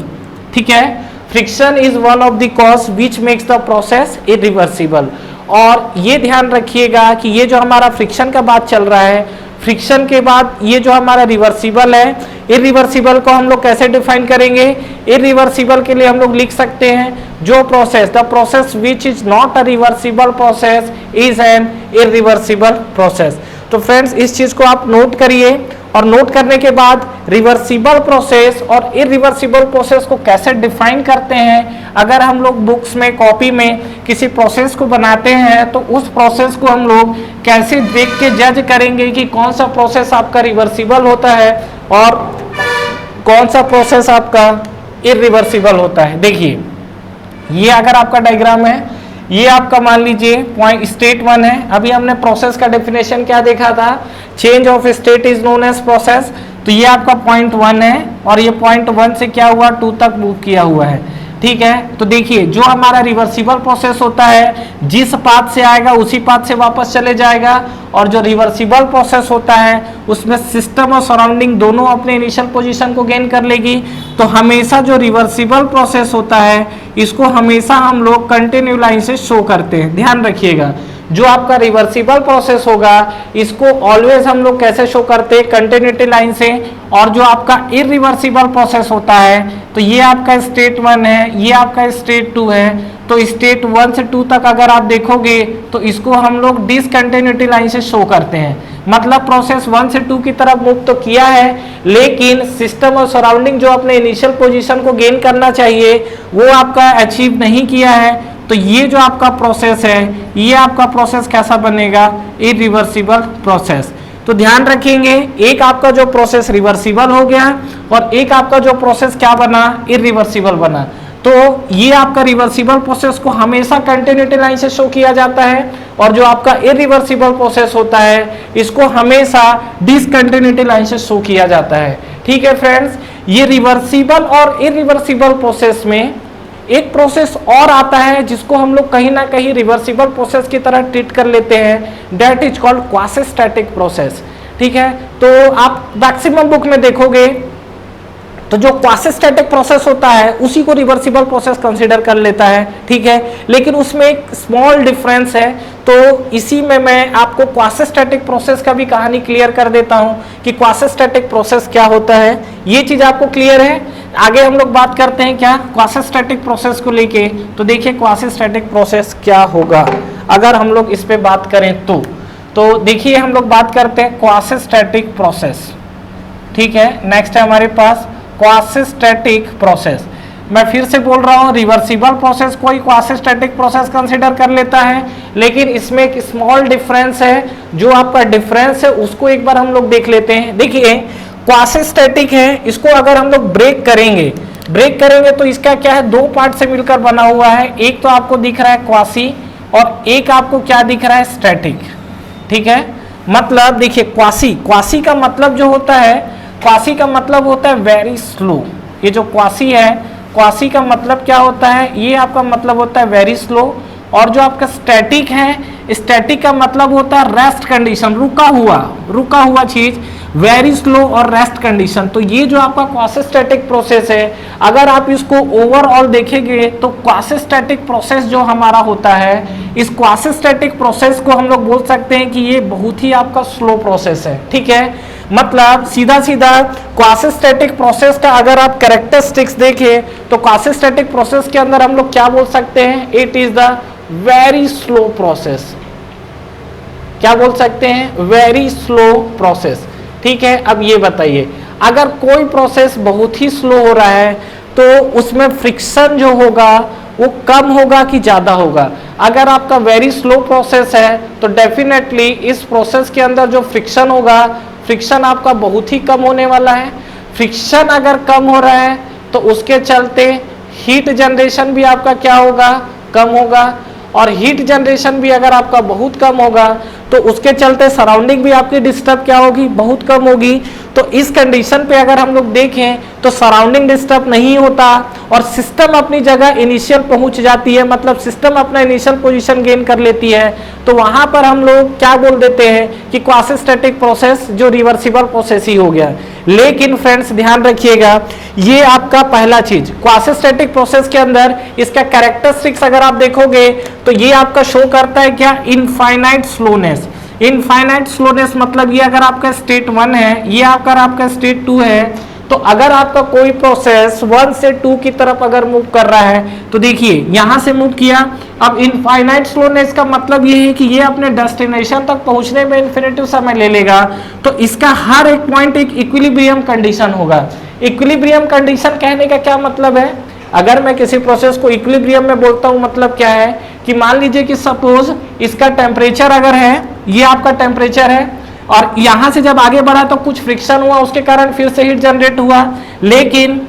ठीक है। Friction is one of the cause which makes the process irreversible. और ये ध्यान रखिएगा कि ये जो हमारा फ्रिक्शन का बात चल रहा है, फ्रिक्शन के बाद ये जो हमारा रिवर्सिबल है, इरिवर्सिबल को हम लोग कैसे डिफाइन करेंगे, इरिवर्सिबल के लिए हम लोग लिख सकते हैं जो process, the process which is not a reversible process is an irreversible process. तो फ्रेंड्स इस चीज को आप नोट करिए, और नोट करने के बाद रिवर्सिबल प्रोसेस और इरिवर्सिबल प्रोसेस को कैसे डिफाइन करते हैं, अगर हम लोग बुक्स में कॉपी में किसी प्रोसेस को बनाते हैं तो उस प्रोसेस को हम लोग कैसे देख के जज करेंगे कि कौन सा प्रोसेस आपका रिवर्सिबल होता है और कौन सा प्रोसेस आपका इरिवर्सिबल होता है। देखिए ये अगर आपका डायग्राम है, ये आपका मान लीजिए पॉइंट स्टेट 1 है। अभी हमने प्रोसेस का डेफिनेशन क्या देखा था, change of state is known as process. तो ये आपका पॉइंट 1 है और ये पॉइंट 1 से क्या हुआ, 2 तक मूव किया हुआ है, ठीक है। तो देखिए जो हमारा रिवर्सिबल प्रोसेस होता है जिस पाथ से आएगा उसी पाथ से वापस चले जाएगा, और जो रिवर्सिबल प्रोसेस होता है उसमें सिस्टम और सराउंडिंग दोनों अपने इनिशियल पोजीशन को गेन कर लेगी। तो हमेशा जो रिवर्सिबल प्रोसेस होता है इसको हमेशा हम लोग कंटिन्यू लाइन से शो करते हैं। ध्यान रखिएगा जो आपका रिवर्सिबल प्रोसेस होगा इसको ऑलवेज हम लोग कैसे शो करते हैं, कंटिन्यूटी लाइन से। और जो आपका इरिवर्सिबल प्रोसेस होता है तो ये आपका स्टेट 1 है, ये आपका स्टेट 2 है। तो स्टेट 1 से 2 तक अगर आप देखोगे तो इसको हम लोग डिसकंटिन्यूटी लाइन से शो करते हैं। मतलब प्रोसेस 1 से 2 की तरफ मूव तो किया है लेकिन सिस्टम और सराउंडिंग जो अपने इनिशियल पोजीशन को गेन करना चाहिए वो आपका अचीव नहीं किया है। तो ये जो आपका प्रोसेस है ये आपका प्रोसेस कैसा बनेगा, इरिवर्सिबल प्रोसेस। तो ध्यान रखेंगे एक आपका जो प्रोसेस रिवर्सिबल हो गया और एक आपका जो प्रोसेस क्या बना, इरिवर्सिबल बना। तो ये आपका रिवर्सिबल प्रोसेस को हमेशा कंटिन्यूटी लाइन से शो किया जाता है और जो आपका इरिवर्सिबल प्रोसेस होता है इसको हमेशा डिसकंटिन्यूटी लाइन से शो किया जाता है। ठीक है फ्रेंड्स, ये रिवर्सिबल और इरिवर्सिबल प्रोसेस में एक प्रोसेस और आता है जिसको हम लोग कहीं ना कहीं रिवर्सिबल प्रोसेस की तरह ट्रीट कर लेते हैं, that is called quasi static process. ठीक है, तो आप मैक्सिमम बुक में देखोगे तो जो क्वासी स्टैटिक प्रोसेस होता है उसी को रिवर्सिबल प्रोसेस कंसीडर कर लेता है। ठीक है, लेकिन उसमें एक स्मॉल डिफरेंस है। तो इसी में मैं आपको क्वासी स्टैटिक प्रोसेस का भी कहानी क्लियर कर देता हूं कि क्वासी स्टैटिक प्रोसेस क्या होता है। ये चीज आपको क्लियर है। आगे हम लोग बात करते हैं क्या क्वासी स्टैटिक प्रोसेस को लेके। तो देखिए क्वासी स्टैटिक प्रोसेस क्या होगा अगर हम लोग इस पे बात करें तो देखिए हम लोग बात करते हैं क्वासीस्टैटिक प्रोसेस, ठीक है। नेक्स्ट है हमारे पास क्वासीस्टैटिक प्रोसेस। मैं फिर से बोल रहा हूँ, रिवर्सिबल प्रोसेस कोई क्वासीस्टैटिक प्रोसेस कंसीडर कर लेता है, लेकिन इसमें एक स्मॉल डिफरेंस है। जो आपका डिफरेंस है उसको एक बार हम लोग देख लेते हैं। देखिए क्वासीस्टैटिक है, इसको अगर हम लोग ब्रेक करेंगे तो इसका क्या है, दो पार्ट से मिलकर बना हुआ है। एक तो आपको दिख रहा है क्वासी और एक आपको क्या दिख रहा है, स्टैटिक, ठीक है। मतलब देखिए क्वासी का मतलब जो होता है, क्वासी का मतलब होता है वेरी स्लो। ये जो क्वासी है, क्वासी का मतलब क्या होता है, ये आपका मतलब होता है वेरी स्लो। और जो आपका स्टैटिक है, स्टैटिक का मतलब होता है रेस्ट कंडीशन, रुका हुआ चीज, वेरी स्लो और रेस्ट कंडीशन। तो ये जो आपका क्वासीस्टैटिक प्रोसेस है, अगर आप इसको ओवरऑल देखेंगे तो क्वासीस्टैटिक प्रोसेस जो हमारा होता है, इस क्वासीस्टैटिक प्रोसेस को हम लोग बोल सकते हैं कि ये बहुत ही आपका स्लो प्रोसेस है, ठीक है। मतलब सीधा क्वासीस्टैटिक प्रोसेस का अगर आप कैरेक्टरिस्टिक्स देखें तो क्वासीस्टैटिक प्रोसेस के अंदर हम लोग क्या बोल सकते हैं, it is the very slow process. क्या बोल सकते हैं, वेरी स्लो प्रोसेस, ठीक है। अब ये बताइए, अगर कोई प्रोसेस बहुत ही स्लो हो रहा है तो उसमें फ्रिक्शन जो होगा वो कम होगा कि ज्यादा होगा। अगर आपका वेरी स्लो प्रोसेस है तो डेफिनेटली इस प्रोसेस के अंदर जो फ्रिक्शन होगा, फ्रिक्शन आपका बहुत ही कम होने वाला है। फ्रिक्शन अगर कम हो रहा है तो उसके चलते हीट जनरेशन भी आपका क्या होगा, कम होगा। और हीट जनरेशन भी अगर आपका बहुत कम होगा तो उसके चलते सराउंडिंग भी आपकी डिस्टर्ब क्या होगी, बहुत कम होगी। तो इस कंडीशन पे अगर हम लोग देखें तो सराउंडिंग डिस्टर्ब नहीं होता और सिस्टम अपनी जगह इनिशियल पहुंच जाती है, मतलब सिस्टम अपना इनिशियल पोजीशन गेन कर लेती है। तो वहां पर हम लोग क्या बोल देते हैं कि क्वासीस्टैटिक प्रोसेस जो रिवर्सिबल प्रोसेस ही हो गया। लेकिन फ्रेंड्स ध्यान रखिएगा, ये आपका पहला चीज क्वासीस्टैटिक प्रोसेस के अंदर इसका कैरेक्टरिस्टिक्स अगर आप देखोगे तो ये आपका शो करता है क्या, इनफाइनाइट स्लोनेस। इनफाइनाइट स्लोनेस मतलब ये अगर आपका स्टेट 1 है, ये अगर आपका स्टेट 2 है, तो अगर आपका कोई प्रोसेस 1 से 2 की तरफ अगर मूव कर रहा है तो देखिए यहां से मूव किया। अब इनफाइनाइट स्लोनेस का मतलब ये है कि ये अपने डेस्टिनेशन तक पहुंचने में इन्फिनिटिव समय ले लेगा। तो इसका हर एक पॉइंट एक इक्विलिब्रियम कंडीशन होगा। इक्विलिब्रियम कंडीशन कहने का क्या मतलब है, अगर मैं किसी प्रोसेस को इक्विलिब्रियम में बोलता हूं मतलब क्या है कि मान लीजिए कि सपोज इसका टेम्परेचर अगर है, ये आपका टेम्परेचर है और यहां से जब आगे बढ़ा तो कुछ फ्रिक्शन हुआ, उसके कारण फिर से हीट जनरेट हुआ, लेकिन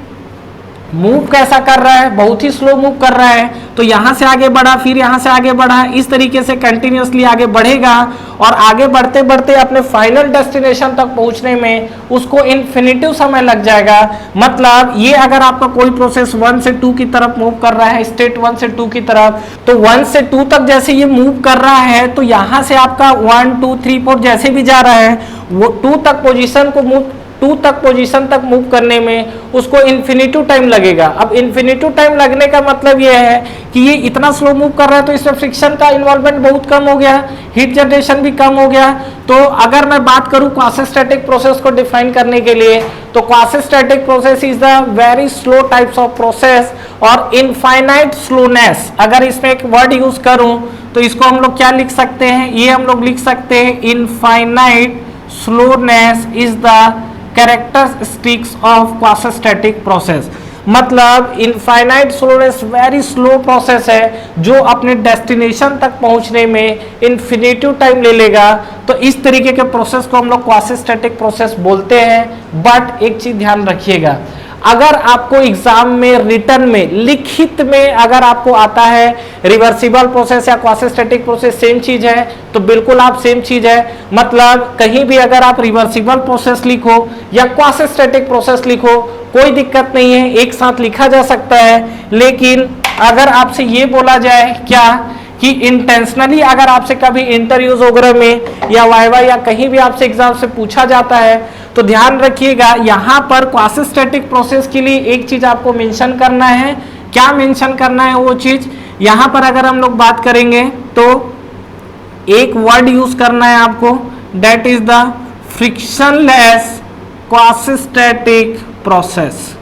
मूव कैसा कर रहा है, बहुत ही स्लो मूव कर रहा है। तो यहां से आगे बढ़ा, फिर यहां से आगे बढ़ा, इस तरीके से कंटिन्यूअसली आगे बढ़ेगा और आगे बढ़ते बढ़ते अपने फाइनल डेस्टिनेशन तक पहुंचने में उसको इन्फिनिटिव समय लग जाएगा। मतलब ये अगर आपका कोई प्रोसेस 1 से 2 की तरफ मूव कर रहा है, स्टेट 1 से 2 की तरफ, तो 1 से 2 तक जैसे ये मूव कर रहा है तो यहां से आपका 1 2 3 4 जैसे भी जा रहा है वो 2 तक पोजीशन तक मूव करने में उसको इन्फिनिटिव टाइम लगेगा। अब इन्फिनिटिव टाइम लगने का मतलब यह है कि ये इतना स्लो मूव कर रहा है तो इसमें फ्रिक्शन का इन्वॉल्वमेंट बहुत कम हो गया, हीट जनरेशन भी कम हो गया। तो अगर मैं बात करूं क्वासीस्टैटिक प्रोसेस को डिफाइन करने के लिए तो quasistatic process is the very slow types of process और इनफाइनाइट स्लोनेस। अगर इसमें एक वर्ड यूज करूं तो इसको हम लोग क्या लिख सकते हैं, ये हम लोग लिख सकते हैं infinite slowness is the characteristics of quasistatic process. मतलब infinite slowness very slow process है जो अपने डेस्टिनेशन तक पहुंचने में इन्फिनिटिव टाइम ले लेगा। तो इस तरीके के प्रोसेस को हम लोग क्वासीस्टैटिक प्रोसेस बोलते हैं। बट एक चीज ध्यान रखिएगा, अगर आपको एग्जाम में रिटर्न में लिखित में अगर आपको आता है रिवर्सिबल प्रोसेस या क्वासीस्टैटिक प्रोसेस सेम चीज है तो बिल्कुल आप सेम चीज है। मतलब कहीं भी अगर आप रिवर्सिबल प्रोसेस लिखो या क्वासीस्टैटिक प्रोसेस लिखो कोई दिक्कत नहीं है, एक साथ लिखा जा सकता है। लेकिन अगर आपसे ये बोला जाए क्या कि इंटेंशनली अगर आपसे कभी इंटरव्यूज वगैरह में या वाइवा या कहीं भी आपसे एग्जाम से पूछा जाता है तो ध्यान रखिएगा यहाँ पर क्वासीस्टैटिक प्रोसेस के लिए एक चीज आपको मेंशन करना है। क्या मेंशन करना है वो चीज, यहाँ पर अगर हम लोग बात करेंगे तो एक वर्ड यूज करना है आपको, that is the frictionless quasistatic process.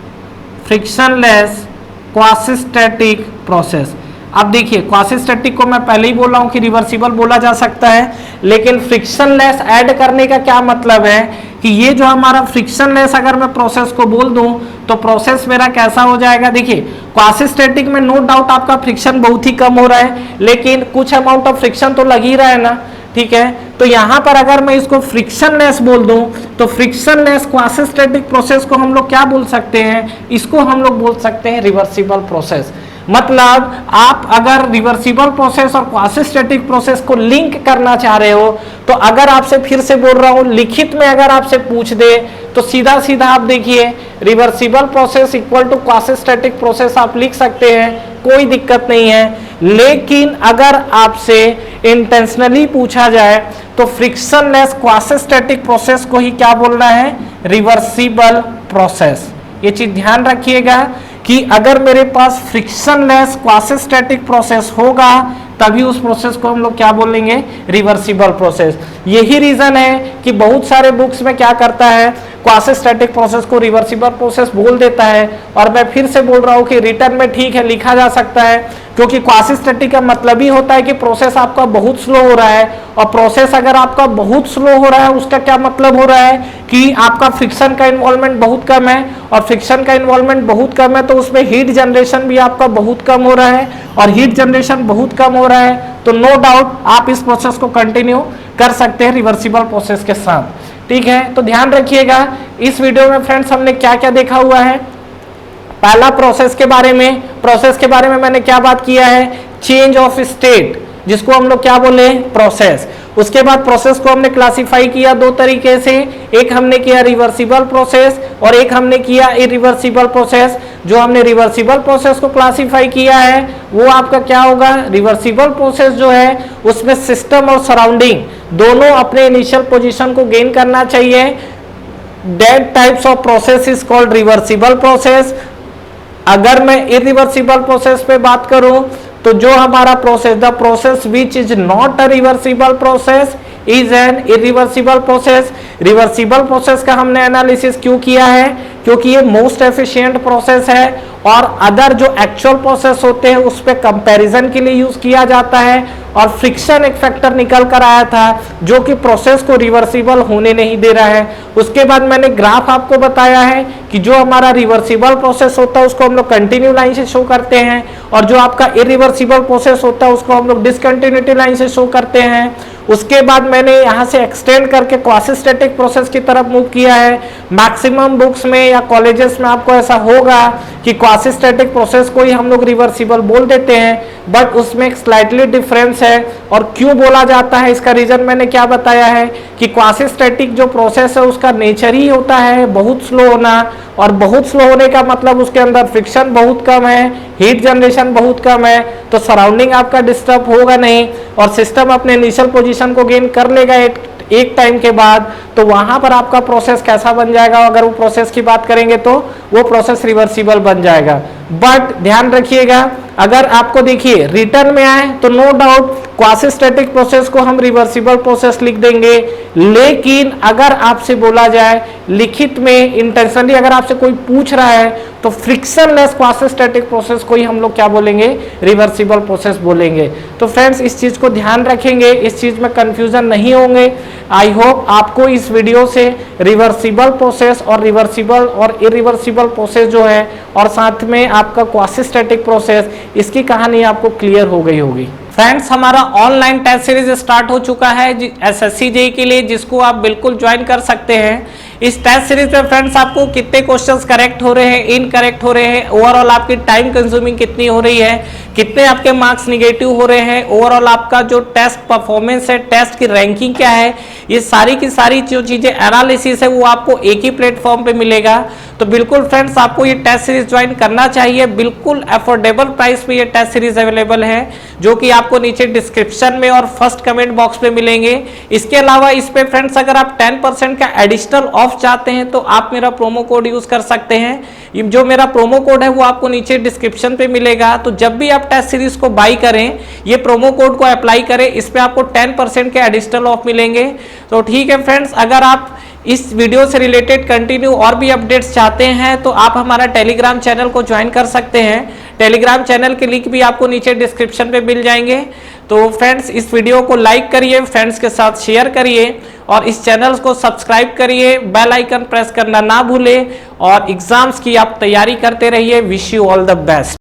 Frictionless quasistatic process अब देखिए क्वासीस्टैटिक को मैं पहले ही बोल रहा हूं कि रिवर्सिबल बोला जा सकता है, लेकिन फ्रिक्शनलेस ऐड करने का क्या मतलब है कि ये जो हमारा फ्रिक्शनलेस अगर मैं प्रोसेस को बोल दूं तो प्रोसेस मेरा कैसा हो जाएगा। देखिए क्वासीस्टैटिक में नो डाउट आपका फ्रिक्शन बहुत ही कम हो रहा है, लेकिन कुछ अमाउंट ऑफ फ्रिक्शन तो लग ही रहा है ना, ठीक है। तो यहां पर अगर मैं इसको फ्रिक्शनलेस बोल दूं तो फ्रिक्शनलेस क्वासीस्टैटिक प्रोसेस को हम लोग क्या बोल सकते हैं, इसको हम लोग बोल सकते हैं रिवर्सिबल प्रोसेस। मतलब आप अगर रिवर्सिबल प्रोसेस और क्वासीस्टैटिक प्रोसेस को लिंक करना चाह रहे हो तो अगर आपसे फिर से बोल रहा हूं, लिखित में अगर आपसे पूछ दे तो सीधा सीधा आप देखिए reversible process equal to quasistatic process आप लिख सकते हैं, कोई दिक्कत नहीं है। लेकिन अगर आपसे इंटेंशनली पूछा जाए तो फ्रिक्शनलेस क्वासीस्टैटिक प्रोसेस को ही क्या बोलना है, रिवर्सिबल प्रोसेस। ये चीज ध्यान रखिएगा कि अगर मेरे पास फ्रिक्शनलेस क्वासीस्टैटिक प्रोसेस होगा तभी उस प्रोसेस को हम लोग क्या बोलेंगे, रिवर्सिबल प्रोसेस। यही रीजन है कि बहुत सारे बुक्स में क्या करता है, क्वासीस्टैटिक प्रोसेस को रिवर्सिबल प्रोसेस बोल देता है। और मैं फिर से बोल रहा हूं कि रिटर्न में ठीक है लिखा जा सकता है, क्योंकि क्वासीस्टैटिक का मतलब ही होता है कि प्रोसेस आपका बहुत स्लो हो रहा है, और प्रोसेस अगर आपका बहुत स्लो हो रहा है उसका क्या मतलब हो रहा है कि आपका फ्रिक्शन का इन्वॉल्वमेंट बहुत कम है, और फ्रिक्शन का इन्वॉल्वमेंट बहुत कम है तो उसमें हीट जनरेशन भी आपका बहुत कम हो रहा है, और हीट जनरेशन बहुत कम हो रहा है तो नो डाउट आप इस प्रोसेस को कंटिन्यू कर सकते हैं रिवर्सिबल प्रोसेस के साथ, ठीक है। तो ध्यान रखिएगा इस वीडियो में फ्रेंड्स हमने क्या क्या देखा हुआ है। पहला प्रोसेस के बारे में मैंने क्या बात किया है, चेंज ऑफ स्टेट, जिसको हम लोग क्या बोले, प्रोसेस। उसके बाद प्रोसेस को हमने क्लासिफाई किया दो तरीके से, एक हमने किया रिवर्सिबल प्रोसेस और एक हमने किया इरिवर्सिबल प्रोसेस। जो हमने रिवर्सिबल प्रोसेस को क्लासिफाई किया है वो आपका क्या होगा, रिवर्सिबल प्रोसेस जो है उसमें सिस्टम और सराउंडिंग दोनों अपने इनिशियल पोजीशन को गेन करना चाहिए। That types of process is called reversible process. अगर मैं इरिवर्सिबल प्रोसेस पे बात करूं तो जो हमारा process, the process which is not a reversible process is an irreversible process. Reversible process का हमने एनालिसिस क्यों किया है, क्योंकि ये मोस्ट एफिशिएंट प्रोसेस है और अदर जो एक्चुअल प्रोसेस होते हैं उस पर कंपैरिजन के लिए यूज किया जाता है। और फ्रिक्शन एक फैक्टर निकल कर आया था जो कि प्रोसेस को रिवर्सिबल होने नहीं दे रहा है। उसके बाद मैंने ग्राफ आपको बताया है कि जो हमारा रिवर्सिबल प्रोसेस होता है उसको हम लोग कंटिन्यू लाइन से शो करते हैं, और जो आपका इरिवर्सिबल प्रोसेस होता है उसको हम लोग डिसकंटिन्यूटी लाइन से शो करते हैं। उसके बाद मैंने यहां से एक्सटेंड करके क्वासीस्टैटिक प्रोसेस की तरफ मूव किया है। मैक्सिमम बुक्स में या कॉलेजेस में आपको ऐसा होगा कि क्वासीस्टैटिक प्रोसेस को ही हम लोग रिवर्सिबल बोल देते हैं, बट उसमें एक स्लाइटली डिफरेंस है। और क्यों बोला जाता है इसका रीजन मैंने क्या बताया है कि क्वासीस्टैटिक जो प्रोसेस है उसका नेचर ही होता है बहुत स्लो होना, और बहुत स्लो होने का मतलब उसके अंदर फ्रिक्शन बहुत कम है, हीट जनरेशन बहुत कम है, तो सराउंडिंग आपका डिस्टर्ब होगा नहीं और सिस्टम अपने इनिशियल पोजीशन को गेन कर लेगा एक टाइम के बाद। तो वहां पर आपका प्रोसेस कैसा बन जाएगा, अगर वो प्रोसेस की बात करेंगे तो वो प्रोसेस रिवर्सिबल बन जाएगा। बट ध्यान रखिएगा अगर आपको देखिए रिटर्न में आए तो नो डाउट क्वासीस्टैटिक प्रोसेस को हम रिवर्सिबल प्रोसेस लिख देंगे, लेकिन अगर आपसे बोला जाए लिखित में इंटेंशनली अगर आपसे कोई पूछ रहा है तो फ्रिक्शनलेस क्वासीस्टैटिक प्रोसेस को ही हम लोग क्या बोलेंगे, रिवर्सिबल प्रोसेस बोलेंगे। तो फ्रेंड्स इस चीज को ध्यान रखेंगे, इस चीज में कंफ्यूजन नहीं होंगे। आई होप आपको इस वीडियो से रिवर्सिबल प्रोसेस और रिवर्सिबल और इरिवर्सिबल प्रोसेस जो है और साथ में आपका क्वासीस्टैटिक प्रोसेस, इसकी कहानी आपको क्लियर हो गई होगी। फ्रेंड्स हमारा ऑनलाइन टेस्ट सीरीज स्टार्ट हो चुका है एसएससी जेईई के लिए, जिसको आप बिल्कुल ज्वाइन कर सकते हैं। इस टेस्ट सीरीज में फ्रेंड्स आपको कितने क्वेश्चंस करेक्ट हो रहे हैं, इनकरेक्ट हो रहे हैं, ओवरऑल आपकी टाइम कंज्यूमिंग कितनी हो रही है, कितने आपके मार्क्स निगेटिव हो रहे हैं, ओवरऑल आपका जो टेस्ट परफॉर्मेंस है, टेस्ट की रैंकिंग क्या है, ये सारी की सारी जो चीजें एनालिसिस है वो आपको एक ही प्लेटफॉर्म पे मिलेगा। तो बिल्कुल फ्रेंड्स आपको ये टेस्ट सीरीज ज्वाइन करना चाहिए, बिल्कुल अफोर्डेबल प्राइस पे ये टेस्ट सीरीज अवेलेबल है, जो कि आपको नीचे डिस्क्रिप्शन में और फर्स्ट कमेंट बॉक्स पे मिलेंगे। इसके अलावा इस पे फ्रेंड्स अगर आप 10% का एडिशनल ऑफ चाहते हैं तो आप मेरा प्रोमो कोड यूज कर सकते हैं। जो मेरा प्रोमो कोड है वो आपको नीचे डिस्क्रिप्शन पे मिलेगा। तो जब भी आप टेस्ट सीरीज को बाई करें, ये प्रोमो कोड को अप्लाई करें, इस पे आपको 10% के एडिशनल ऑफ मिलेंगे। तो ठीक है फ्रेंड्स, अगर आप इस वीडियो से रिलेटेड कंटिन्यू और भी अपडेट्स चाहते हैं तो आप हमारा टेलीग्राम चैनल को ज्वाइन कर सकते हैं। टेलीग्राम चैनल के लिंक भी आपको नीचे डिस्क्रिप्शन पे मिल जाएंगे। तो फ्रेंड्स इस वीडियो को लाइक करिए, फ्रेंड्स के साथ शेयर करिए और इस चैनल को सब्सक्राइब करिए, बेल आइकन प्रेस करना ना भूलें और एग्जाम्स की आप तैयारी करते रहिए। Wish you all the best.